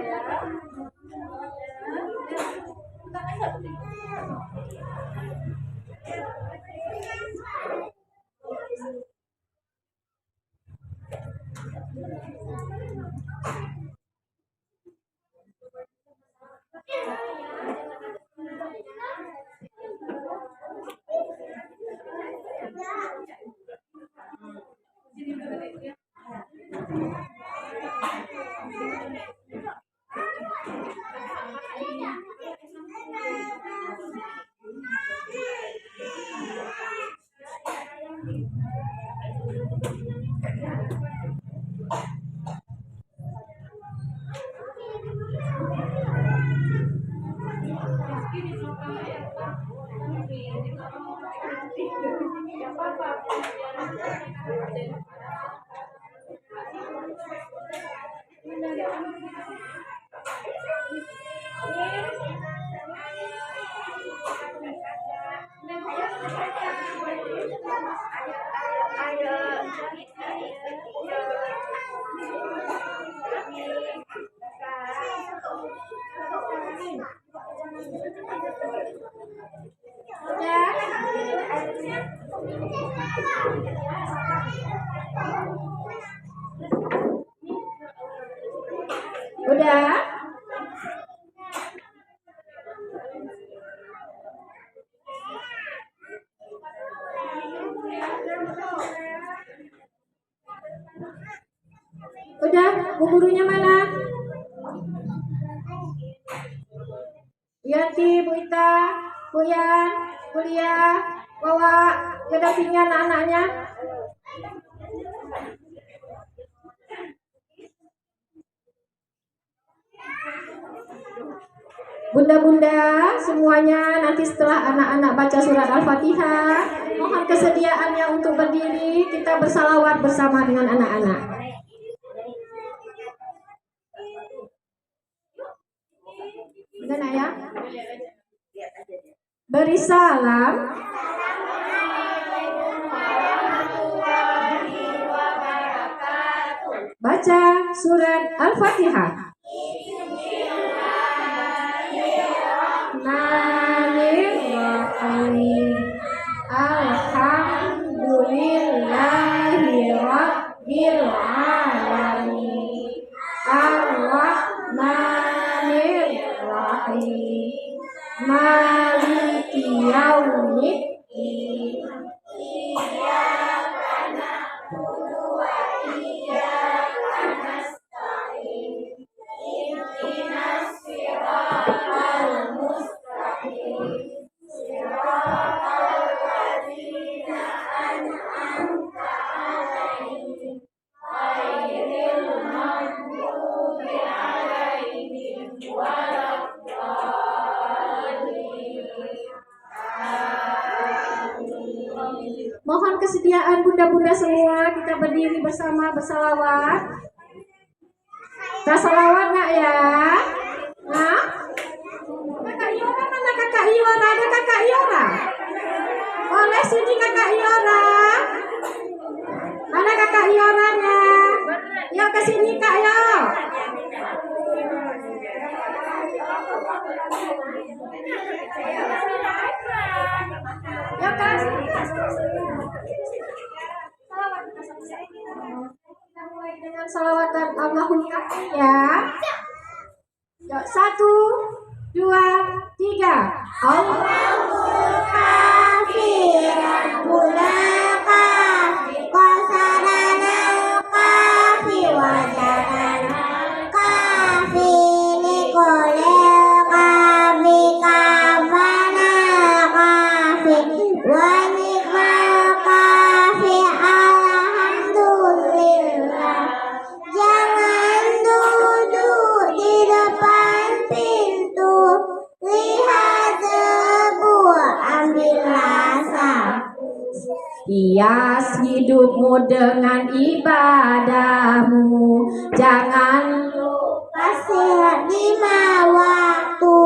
Udah? Udah, bu gurunya mana? Yanti, Bu Ita, Bu Yan, Bu Lia, bawa ke dapurnya anak-anaknya. Bunda-bunda semuanya, nanti setelah anak-anak baca surat Al-Fatihah, mohon kesediaannya untuk berdiri, kita bersalawat bersama dengan anak-anak. Udah nak ya? Beri salam. Baca surat Al-Fatihah. Bismillahirrahmanirrahim. Alhamdulillahi rabbil alamin. Ar-Rahmanir-Rahim. Maliki yaumiddin. Iyyaka na'budu wa iyyaka nasta'in. Ihdinas siratal mustaqim. Siratal ladzina an'amta 'alaihim ghairil maghdubi 'alaihim waladdallin. Mohon kesediaan bunda-bunda semua, kita berdiri bersama bersalawat. Kita salawat nak ya? Nah? Kakak Iora mana kakak Iora? Ada kakak Iora? Oleh sini kakak Iora. Mana kakak Ioranya? Yuk ke sini kak yuk. Yuk kak sini. Kita mulai dengan salawatan Allahul Kafi ya. Yuk 1, 2, 3. Allahul Kafi Rabbul Kafi Qasaranal Kafi Wajaranal Kafi Nikolel Kafi Kabanal Kafi Wanikmal Kafi Alhamdulillah. Jangan duduk di depan pintu, lihat debu Hias hidupmu dengan ibadahmu. Jangan lupa sholat 5 waktu.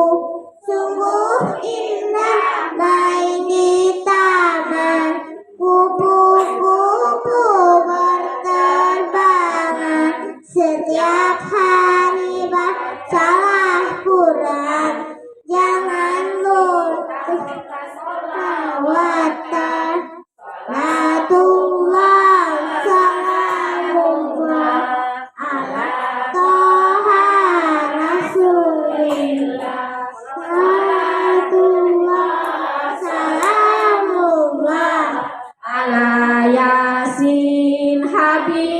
Sungguh indah baini taman, kupu-kupu berterbangan. Setiap hari bacalah Quran. Jangan lupa salawatan. Latullah salamullah ala toha rasulillah. Latullah salamullah ala yasin habibillah.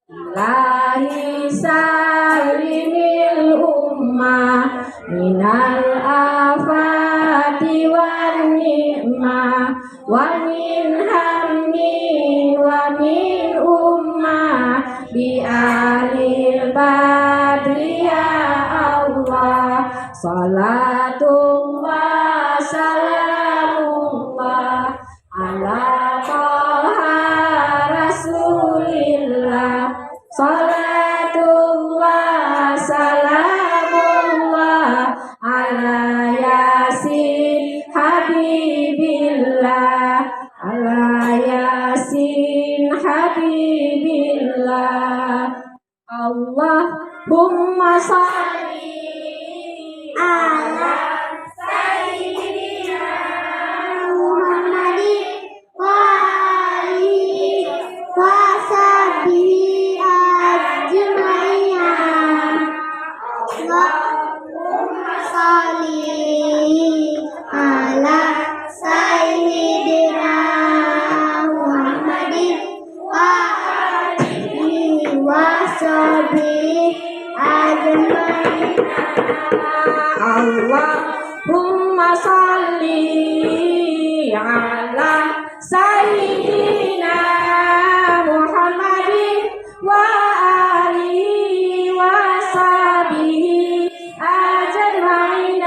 Ilahi salimil ummah minal afati wan ni'mah wa min hammin wa min ummah bi alil badri ya Allah. Salatullah salamullah ala toha rasulillah. Salatullah salamullah ala yasin habibillah. Ala yasin habibillah. Allahumma sholli ala sayyidina Muhammadin wa alihi wa sahbihi ajma'in. Allahumma sholli ala sayyidina Muhammadin wa alihi wa sahbihi ajma'in. Allahumma sholli ala sayyidina Muhammadin wa alihi wa sahbihi ajma'in.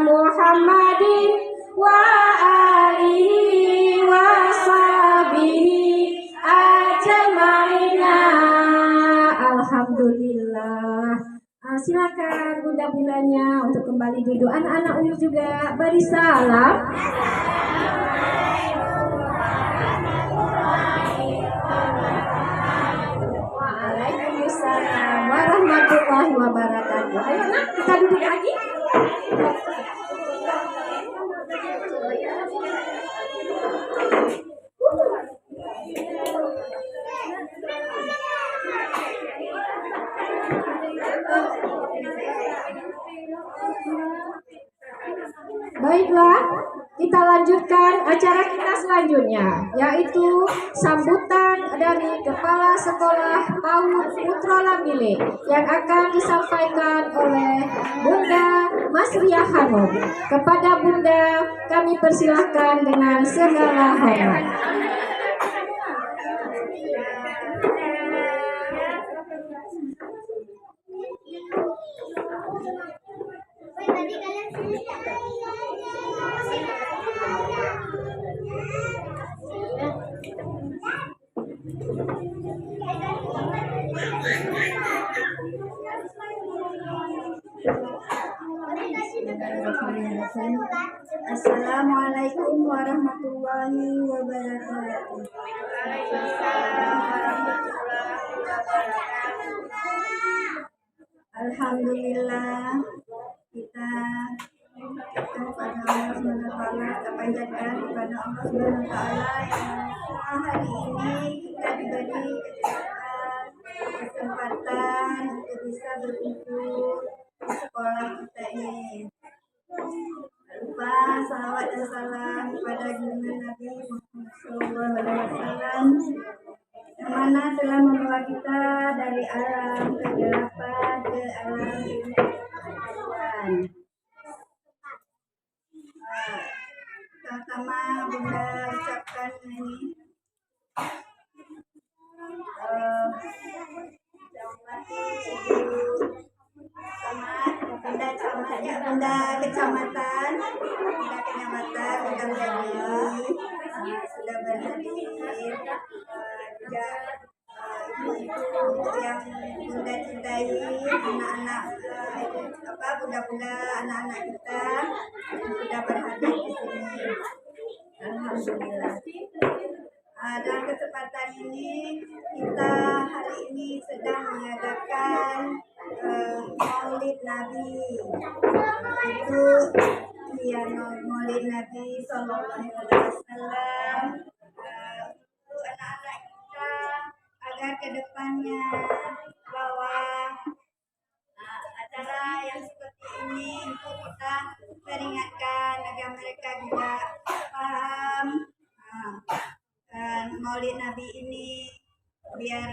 Muhammadin wa alihi wa sahbihi ajma'in. Alhamdulillah. Silakan bunda-bundanya untuk kembali duduk. Anak-anak Uyuh juga beri salam. Waalaikumsalam warahmatullahi wabarakatuh. Ayo nak, kita duduk lagi. Baiklah, kita lanjutkan acara kita selanjutnya, yaitu sambutan dari Kepala Sekolah PAUD Putra Lamile yang akan disampaikan oleh Bunda Masriah Hanum. Kepada Bunda, kami persilahkan dengan segala hormat. Assalamualaikum warahmatullahi wabarakatuh. Alhamdulillah, kita kepada Allah Subhanahu wa taala, kita panjatkan kepada Allah Subhanahu wa taala yang hari ini kita diberi kesempatan untuk bisa berkumpul di sekolah kita ini. Lupa salawat dan salam kepada junjungan Nabi Muhammad SAW yang mana telah membawa kita dari alam kegelapan ke alam kehidupan. Pertama Bunda ucapkan ini Bunda Kecamatan, Bunda Kecamatan, Bunda Jadi, juga ibu-ibu yang Bunda cintai, anak-anak bunda-bunda anak-anak kita yang sudah berhadir di sini. Alhamdulillah. Dalam kesempatan ini kita hari ini sedang mengadakan Maulid Nabi. Itu Maulid Nabi Sallallahu Alaihi Wasallam. Untuk anak-anak kita agar kedepannya bahwa acara yang seperti ini untuk kita peringatkan agar mereka juga paham Maulid Nabi ini, biar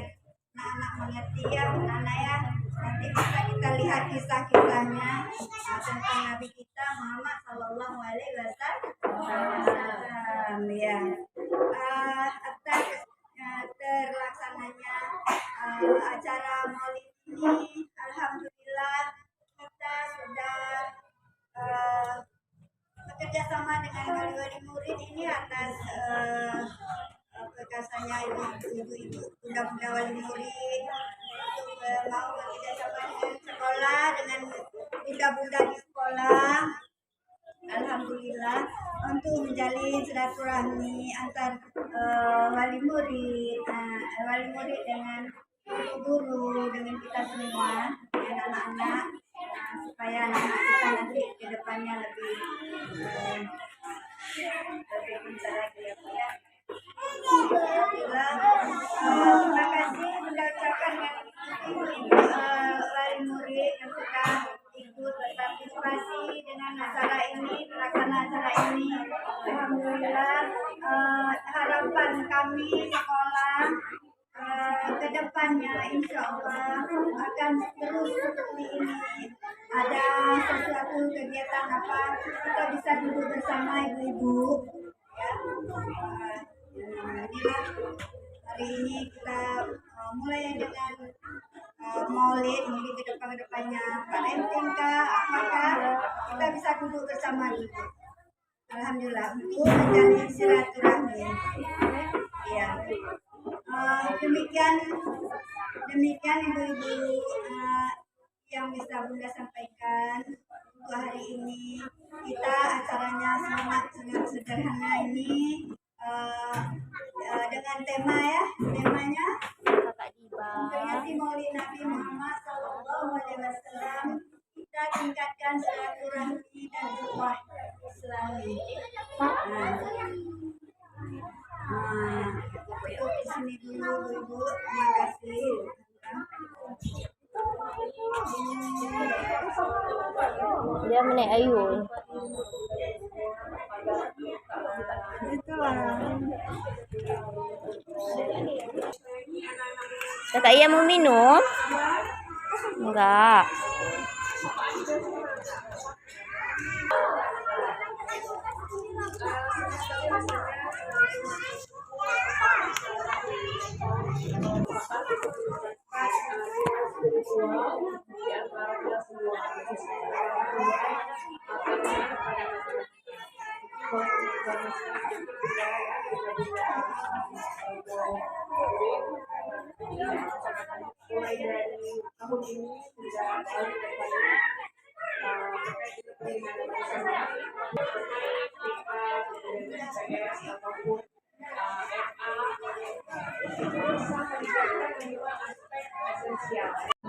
anak-anak mengerti ya, anak-anak ya. Nanti bisa kita lihat kisah-kisahnya tentang Nabi kita Muhammad Sallallahu Alaihi Wasallam ya. Atas terlaksananya acara Maulid ini, alhamdulillah kita sudah bekerja sama dengan wali-wali murid ini atas perkasanya ibu-ibu bunda-bunda wali murid untuk mau bekerja sama dengan sekolah, dengan bunda-bunda di sekolah, alhamdulillah, untuk menjalin silaturahmi antar wali murid dengan guru, dengan kita semua, dengan anak-anak, supaya anak-anak kita nanti ke depannya lebih pintar lagi ya Pak ya. Alhamdulillah, terima kasih sudah ucapkan yang wali murid yang sudah ikut berpartisipasi dengan acara ini, pelaksanaan acara ini. Alhamdulillah, harapan kami sekolah kedepannya insya Allah akan terus seperti ini. Ada sesuatu kegiatan apa, kita bisa duduk bersama ibu-ibu ya. Inilah hari ini kita mulai dengan maulid ke depannya parenting kah, apakah kita bisa duduk bersama gitu. Alhamdulillah untuk menjalin silaturahmi ya. Demikian ibu-ibu yang bisa Bunda sampaikan untuk hari ini. Kita acaranya sangat sederhana ini dengan temanya memperingati Maulid Nabi Muhammad Sallallahu Alaihi Wasallam. Kita tingkatkan silaturahmi dan ukhuwah Islami. Itu di sini dulu ibu, terima kasih. Dia menek ayun. Kakak Ia mau minum? Enggak.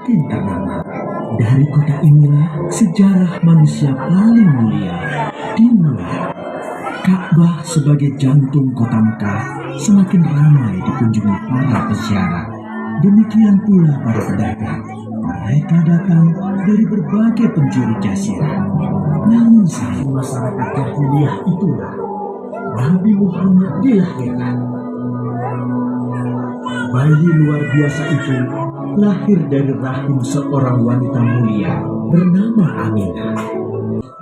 Kintanama, dari kota inilah sejarah manusia paling mulia dimulai. Ka'bah sebagai jantung kota Mekah semakin ramai dikunjungi para peziarah. Demikian pula para pedagang. Mereka datang dari berbagai penjuru jazirah. Namun saat masyarakat jahiliyah itulah Nabi Muhammad dilahirkan. Bayi luar biasa itu lahir dari rahim seorang wanita mulia bernama Aminah.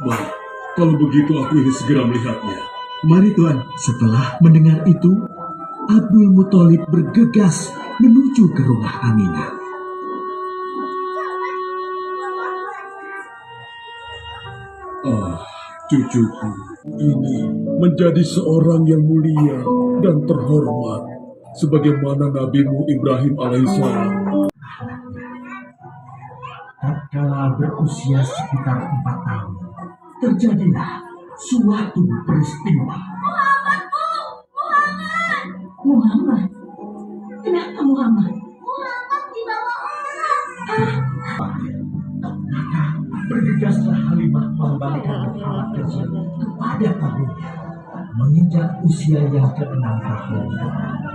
Baik, kalau begitu aku ingin segera melihatnya. Mari Tuan. Setelah mendengar itu, Abdul Muthalib bergegas menuju ke rumah Aminah. Cucuku ini menjadi seorang yang mulia dan terhormat. sebagaimana nabimu Ibrahim alaihissalam. Tatkala berusia sekitar 4 tahun, terjadilah suatu peristiwa. Muhammad. Kenapa Muhammad? Maka bergegaslah Halimah mengembalikan Muhammad kecil kepada kaumnya. Menginjak usia yang ke-6 tahun,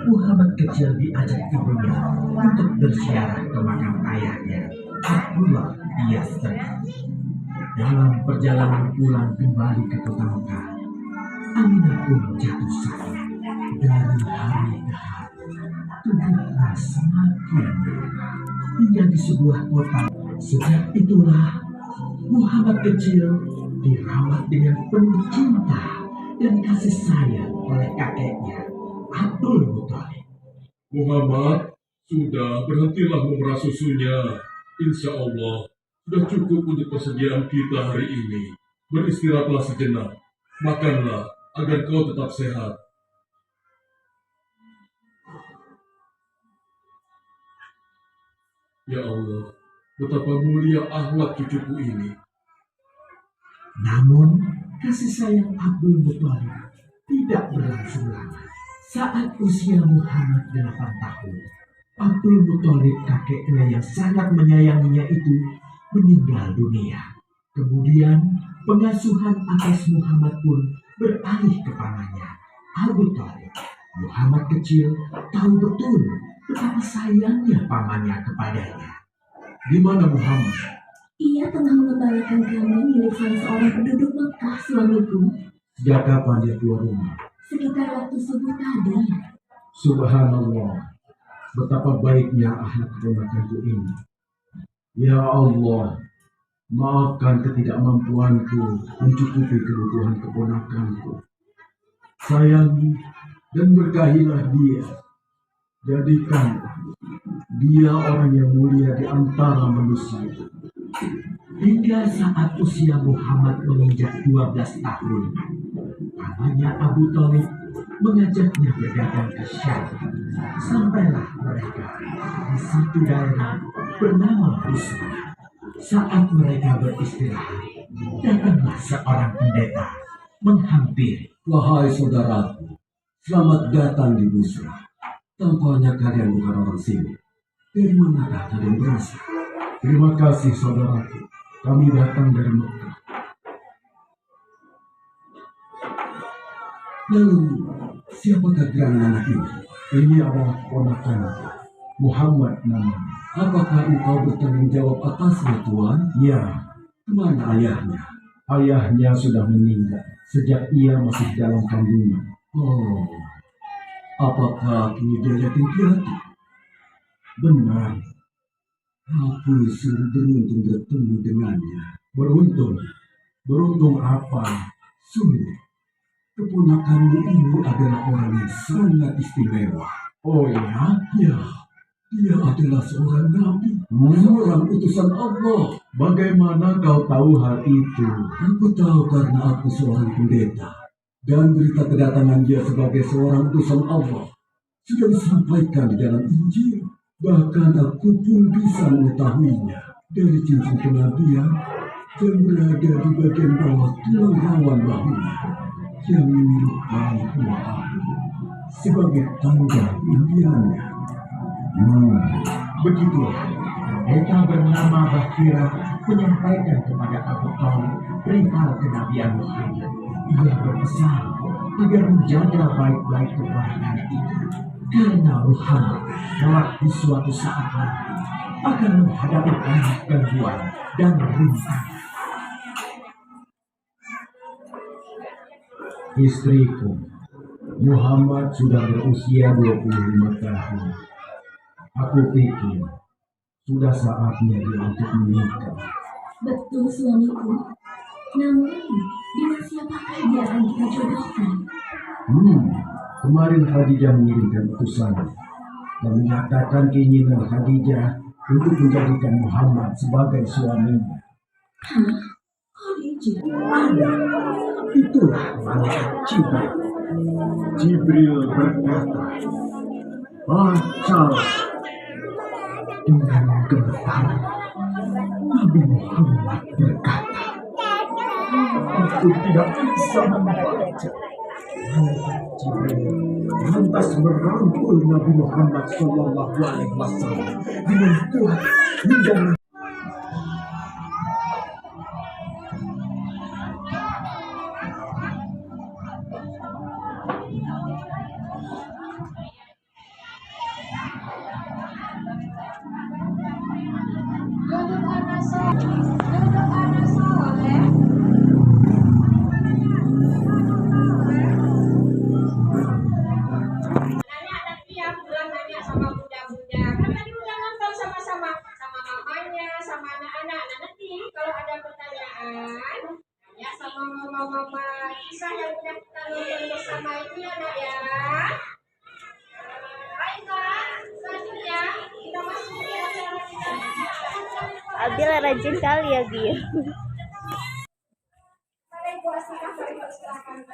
Muhammad kecil diajak ibunya untuk berziarah ke makam ayahnya, Abdullah Yasir. Dalam perjalanan pulang kembali ke kota Mekah, Aminah pun jatuh sakit. Dari hari ke hari, tubuhnya semakin hingga di sebuah kota. Sejak itulah Muhammad kecil dirawat dengan penuh cinta dan kasih sayang oleh kakeknya, Abdul Muthalib. Muhammad, sudah berhentilah memerah susunya. Insya Allah, sudah cukup untuk persediaan kita hari ini. Beristirahatlah sejenak. Makanlah agar kau tetap sehat. Ya Allah, betapa mulia akhlak cucuku ini. Namun, kasih sayang Abdul Muthalib tidak berlangsung lama. Saat usia Muhammad 8 tahun, Abdul Muthalib, kakeknya yang sangat menyayanginya itu, meninggal dunia. Kemudian, pengasuhan atas Muhammad pun beralih ke pamannya, Abu Thalib. Muhammad kecil tahu betul betapa sayangnya pamannya kepadanya. Di mana Muhammad? Ia tengah mengembalikan kambing milik salah seorang penduduk Mekah, suamiku. Sejak kapan dia keluar rumah? Sekitar waktu subuh tadi. Subhanallah, betapa baiknya akhlak keponakanku ini. Ya Allah, maafkan ketidakmampuanku mencukupi kebutuhan keponakanku. Sayangi dan berkahilah dia. Jadikan dia orang yang mulia di antara manusia. Hingga saat usia Muhammad menginjak 12 tahun, pamannya Abu Thalib mengajaknya berdagang ke Syam. Sampailah mereka di satu daerah bernama Busra. Saat mereka beristirahat, datanglah seorang pendeta menghampiri. Wahai saudaraku, selamat datang di Busra. Tampaknya kalian bukan orang sini. Dari manakah kalian berasal? Terima kasih saudaraku, kami datang dari Mekah. Lalu, siapakah gerangan anak ini? Ini adalah keponakan Muhammad namanya. Apakah engkau bertanggung jawab atasnya, Tuan? Ya, Kemana ayahnya? ayahnya sudah meninggal sejak ia masih dalam kandungan. Oh, apakah kini dia yatim piatu? Benar, Aku sungguh beruntung bertemu dengannya. beruntung. Beruntung apa? Sungguh, keponakanmu ini adalah orang yang sangat istimewa. Oh ya? Ya, dia adalah seorang nabi, seorang utusan Allah. Bagaimana kau tahu hal itu? Aku tahu karena aku seorang pendeta, dan berita kedatangan dia sebagai seorang utusan Allah sudah disampaikan di dalam Injil. Bahkan aku pun bisa mengetahuinya dari cincin kenabian yang berada di bagian bawah tulang rawan bahunya yang menyerupai buah aku sebagai tanda kenabiannya. Begitulah, pendeta bernama Bakira menyampaikan kepada Abu Thalib perihal kenabian Muhammad. Ia berpesan agar menjaga baik-baik keponakannya itu, karena Muhammad kelak di suatu saat nanti akan menghadapi banyak gangguan dan rintangan. Istriku, Muhammad sudah berusia 25 tahun. Aku pikir sudah saatnya dia untuk menikah. Betul, suamiku. Namun, dengan siapakah dia akan kita jodohkan? Kemarin Khadijah mengirimkan utusan dan menyatakan keinginan Khadijah untuk menjadikan Muhammad sebagai suaminya. Hah? Khadijah? Ada. Itulah malaikat Jibril. Jibril berkata, baca dengan gemetar. Nabi Muhammad berkata, aku tidak bisa membaca. Jibril lantas merangkul Nabi Muhammad SAW dengan kuat hingga Nanya tapi ya pulang nanya sama bunda-bunda. Kan tadi udah nonton sama-sama sama mamanya, sama anak-anak. Nah, nanti kalau ada pertanyaan, tanya sama mama-mama kisah yang udah kita nonton bersama ini ya nak ya. Baiklah, selanjutnya kita masuk ke acara kita. Abil rajin kali ya Bil. Mari buat silakan.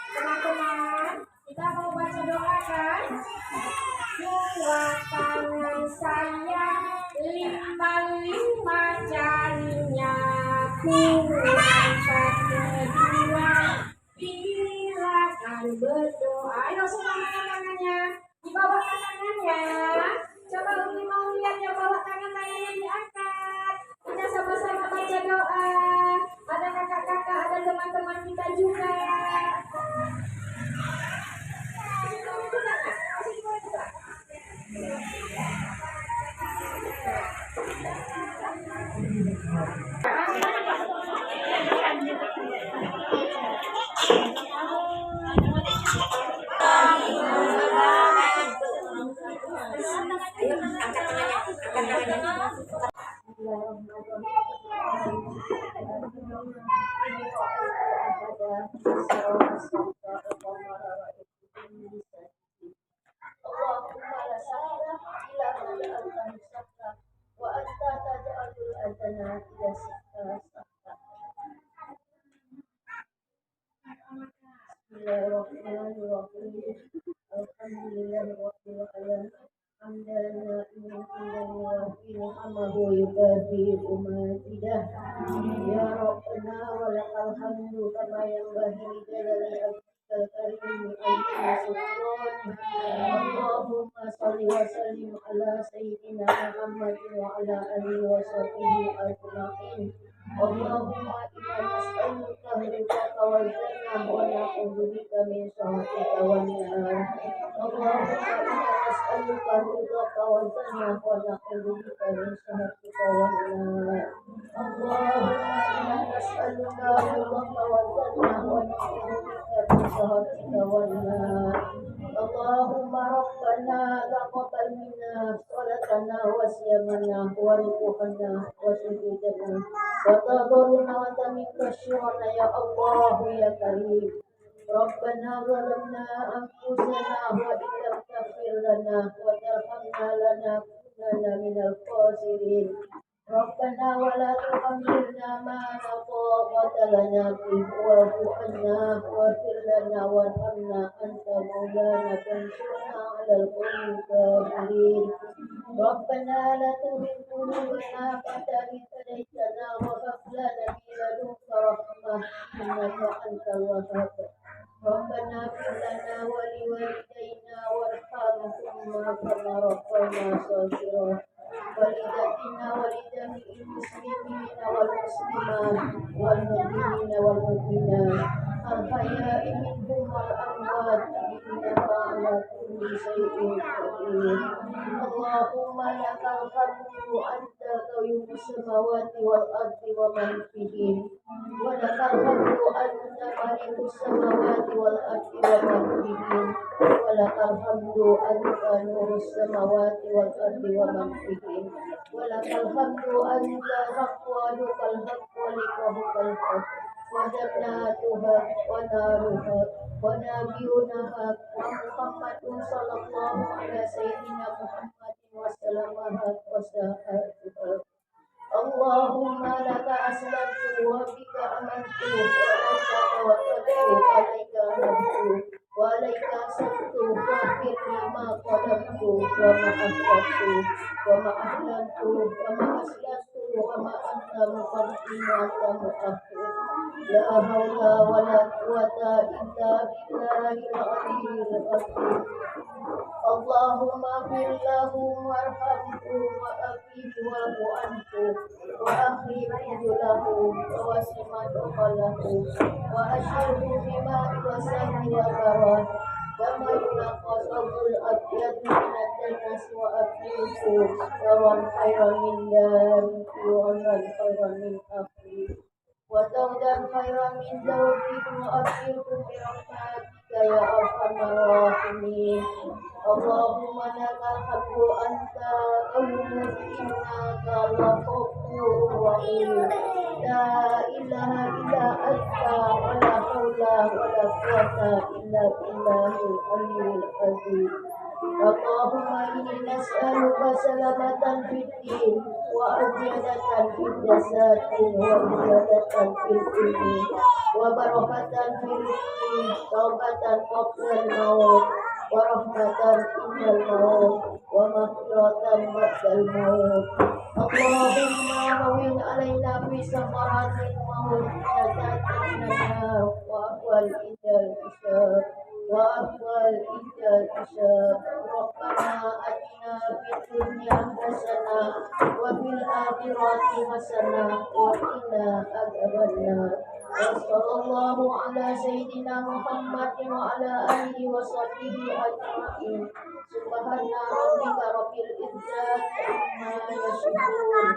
Teman-teman, kita mau baca doa kan? Dua tangan saya, lima jarinya, kuangkat kedua, silakan berdoa. Ayo semua tangannya, di bawah tangannya. Coba Umi mau lihat yang bawah tangannya diangkat. Kita sama-sama baca doa. Ada kakak-kakak, ada teman-teman kita juga. Ya Rabbana walakal hamdu kama yanbaghi li jalali wajhikal karim Allahumma shalli wa sallim ala sayyidina Muhammadin wa ala alihi wa sahbihi ajma'in. Allahumma inna nas'aluka ridhaka wal jannah wa na'udzu bika min sakhatika wan nar. Allahumma inna nas'aluka ridhaka wal jannah wa na'udzu bika min sakhatika wan nar. Allahumma inna nas'aluka ridhaka wal jannah wa na'udzu bika min sakhatika wan nar. Allahumma rabbana taqabbal minna salatana wa siyamana wa ruku'ana wa sujudana wa tadarruna wa tamikka syurana ya Allah ya Karim. Rabbana zalamna anfusana wa illam taghfir lana wa tarhamna lanakunanna minal khasirin. Rabbana wa la tuhammilna ma la taqata lana bihi wa'fu 'anna waghfir lana warhamna anta maulana fansurna 'alal qawmil kafirin. Rabbana la tuzigh qulubana ba'da idh hadaytana wa hab lana min ladunka rahmah innaka antal wahhab. Rabbana ighfir lana wa liwalidayna warhamhuma kama rabbayana shaghira. Walidatina walidayil muslimina wal muslimat wal mu'minina wal mu'minat al-hayya'i minhum wal amwat innaka ala kulli shay'in qadir. Allahumma lakal hamdu anta qayyumus samawati wal ardi wa man fihin wa lakal hamdu anta malikus samawati wal ardi wa man fihin wa lakal hamdu anta nurus samawati wal ardi wa man fihin wa lakal hamdu anta haqqu wa lukal haqqu wa likahukal haqq وجناتها ونارها ونبيونها ومحمد صلى الله على سيدنا محمد وسلمها وساءتها اللهم لك أسلمت وبك آمنت وعليك توكلت عليك أنبت وعليك أسلمت فاغفر لي ما قدمت وما أخرت وما أعلنت وما أسلمت وما أنت مقدم وأنت مؤخر لا حول ولا قوة إلا بالله العلي العظيم اللهم اغفر له وارحمه وأبيه وعنه وأخرج له ووسع مدخله وأشره بماء وسلم وبرد كما ينقى ثوب الأبيض من الدنس وأبيه ثوبا خيرا من دار وعملا خيرا من أخيه وزوجا خيرا من زوجه وأبشره برحمتك يا أرحم الراحمين اللهم لك الحمد أنت قوم إنك لغفور رحيم لا إله إلا أنت ولا حول ولا قوة إلا بالله العلي العظيم اللهم إني نسألك سلامة في الدين وعافية في الجسد وزيادة في العلم وبركة في الرزق توبة قبل الموت ورحمة عند الموت ومغفرة بعد الموت اللهم هون علينا في سكرات الموت نجاة من النار وأهوال عند الحساب وأهوال عند الحساب ربنا آتنا في الدنيا حسنة وفي الآخرة حسنة وقنا عذاب النار وصلى الله على سيدنا محمد وعلى آله وصحبه أجمعين سبحان ربك رب العزة عما يصفون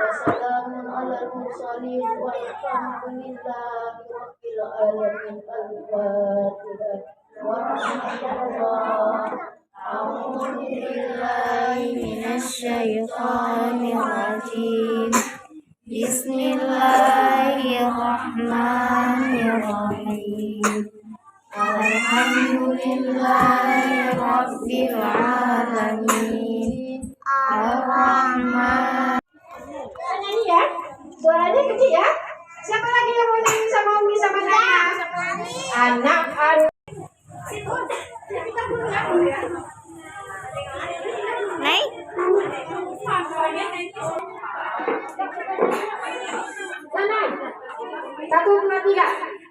وسلام على المرسلين والحمد لله رب العالمين الفاتحة ورحمة الله أعوذ بالله من الشيطان الرجيم بسم الله الرحمن الرحيم الحمد لله رب العالمين الرحمن Nyanyi ya, suaranya kecil ya. Siapa lagi yang mau nyanyi sama Umi sama Nana? Anak. Naik. Sana. 1, 2, 3.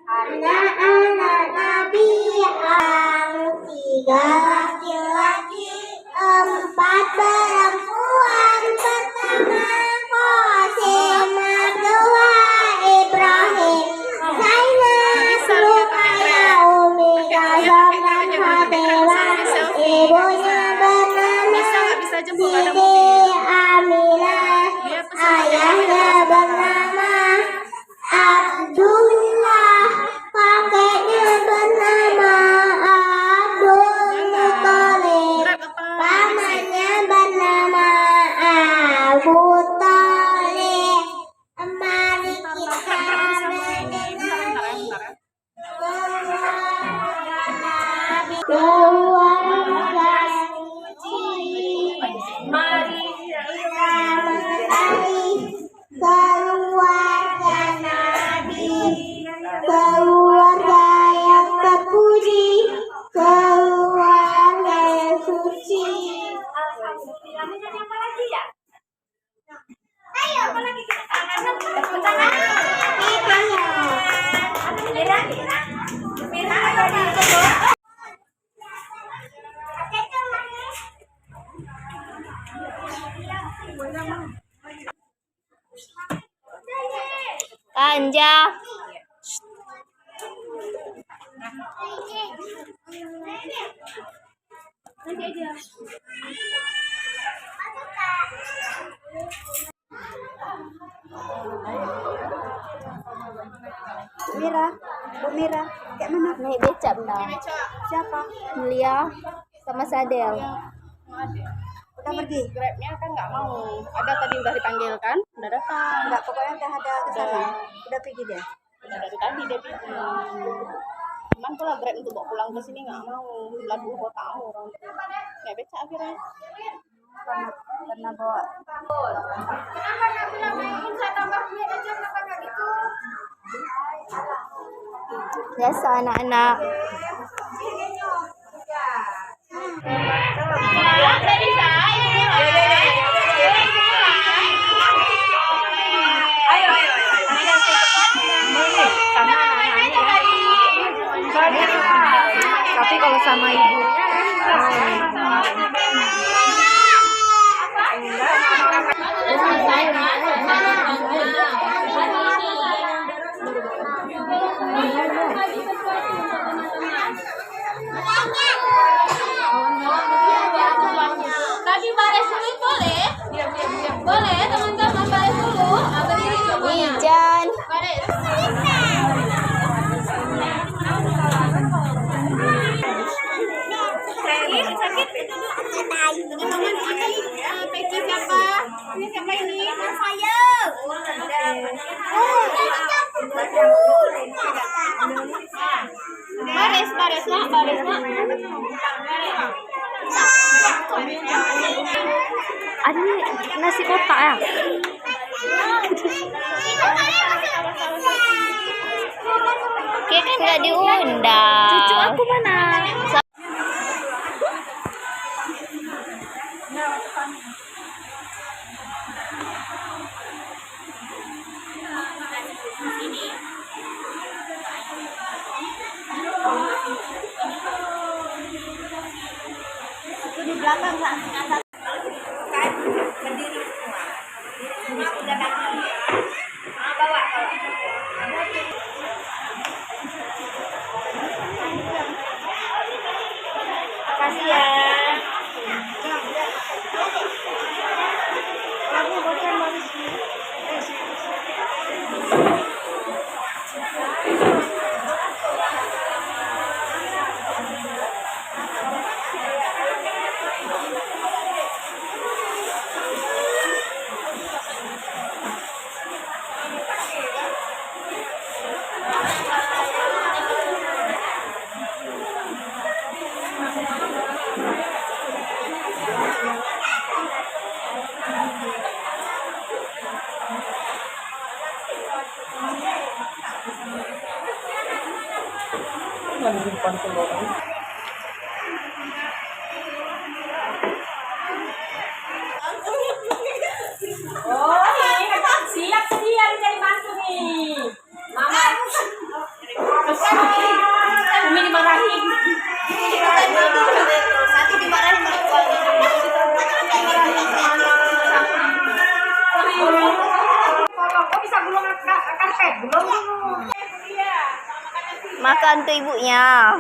Anak-anak Nabi yang 3 laki-laki 4 perempuan. Pertama Qasim, kedua Ibrahim, Zainab, Ruqayyah, Umi Kazam dan Fatimah. Ibunya bernama Siti Aminah, ayahnya bernama Abdullah, kakeknya bernama Abdul Muthalib, pamannya bernama Abu Thalib. Mari kita mengenali keluarga suci. Mari kita mengenali keluarga Nabi, keluarga yang terpuji, keluarga yang suci. Alhamdulillah. Menyanyi apa lagi ya? Ayo, apa lagi kita tangan? Tepuk tangan. Merah, merah atau biru? Anja. Mira, Bu Mira, kayak mana? Naik beca bentar. Siapa? Mulia sama Sadel. Udah pergi? Grabnya kan nggak mau. Ada tadi udah dipanggil kan? Udah datang. Enggak, pokoknya udah ada ke sana. Udah pergi dia. Dari tadi dia bilang. Cuman kalau Grab untuk bawa pulang ke sini nggak mau. Belah dulu kota orang. Nggak beca akhirnya. Karena bawa. Kenapa nggak bilang main saya tambah duit aja, kenapa nggak gitu? Biasa anak-anak. Tapi kalau sama ibunya Tadi baris dulu boleh? Boleh teman-teman baris dulu. Berdiri semuanya. Ijan. Baris. Sakit itu teman-teman ini peci siapa? Ini siapa ini? Saya. Baris nak. Ada nasi kotak ya? Dia kan nggak diundang. Cucu aku mana? Itu di belakang nggak atas. Kan berdiri semua. Semua udah kaki. Bawa. Makasih ya. Kamu bocor bagus. Oh, ini siap dia jadi mantu nih. Mama. Umi dimarahin. Nanti dimarahin mertuanya. Kok bisa gulung karpet? Belum. Makan tuh ibunya.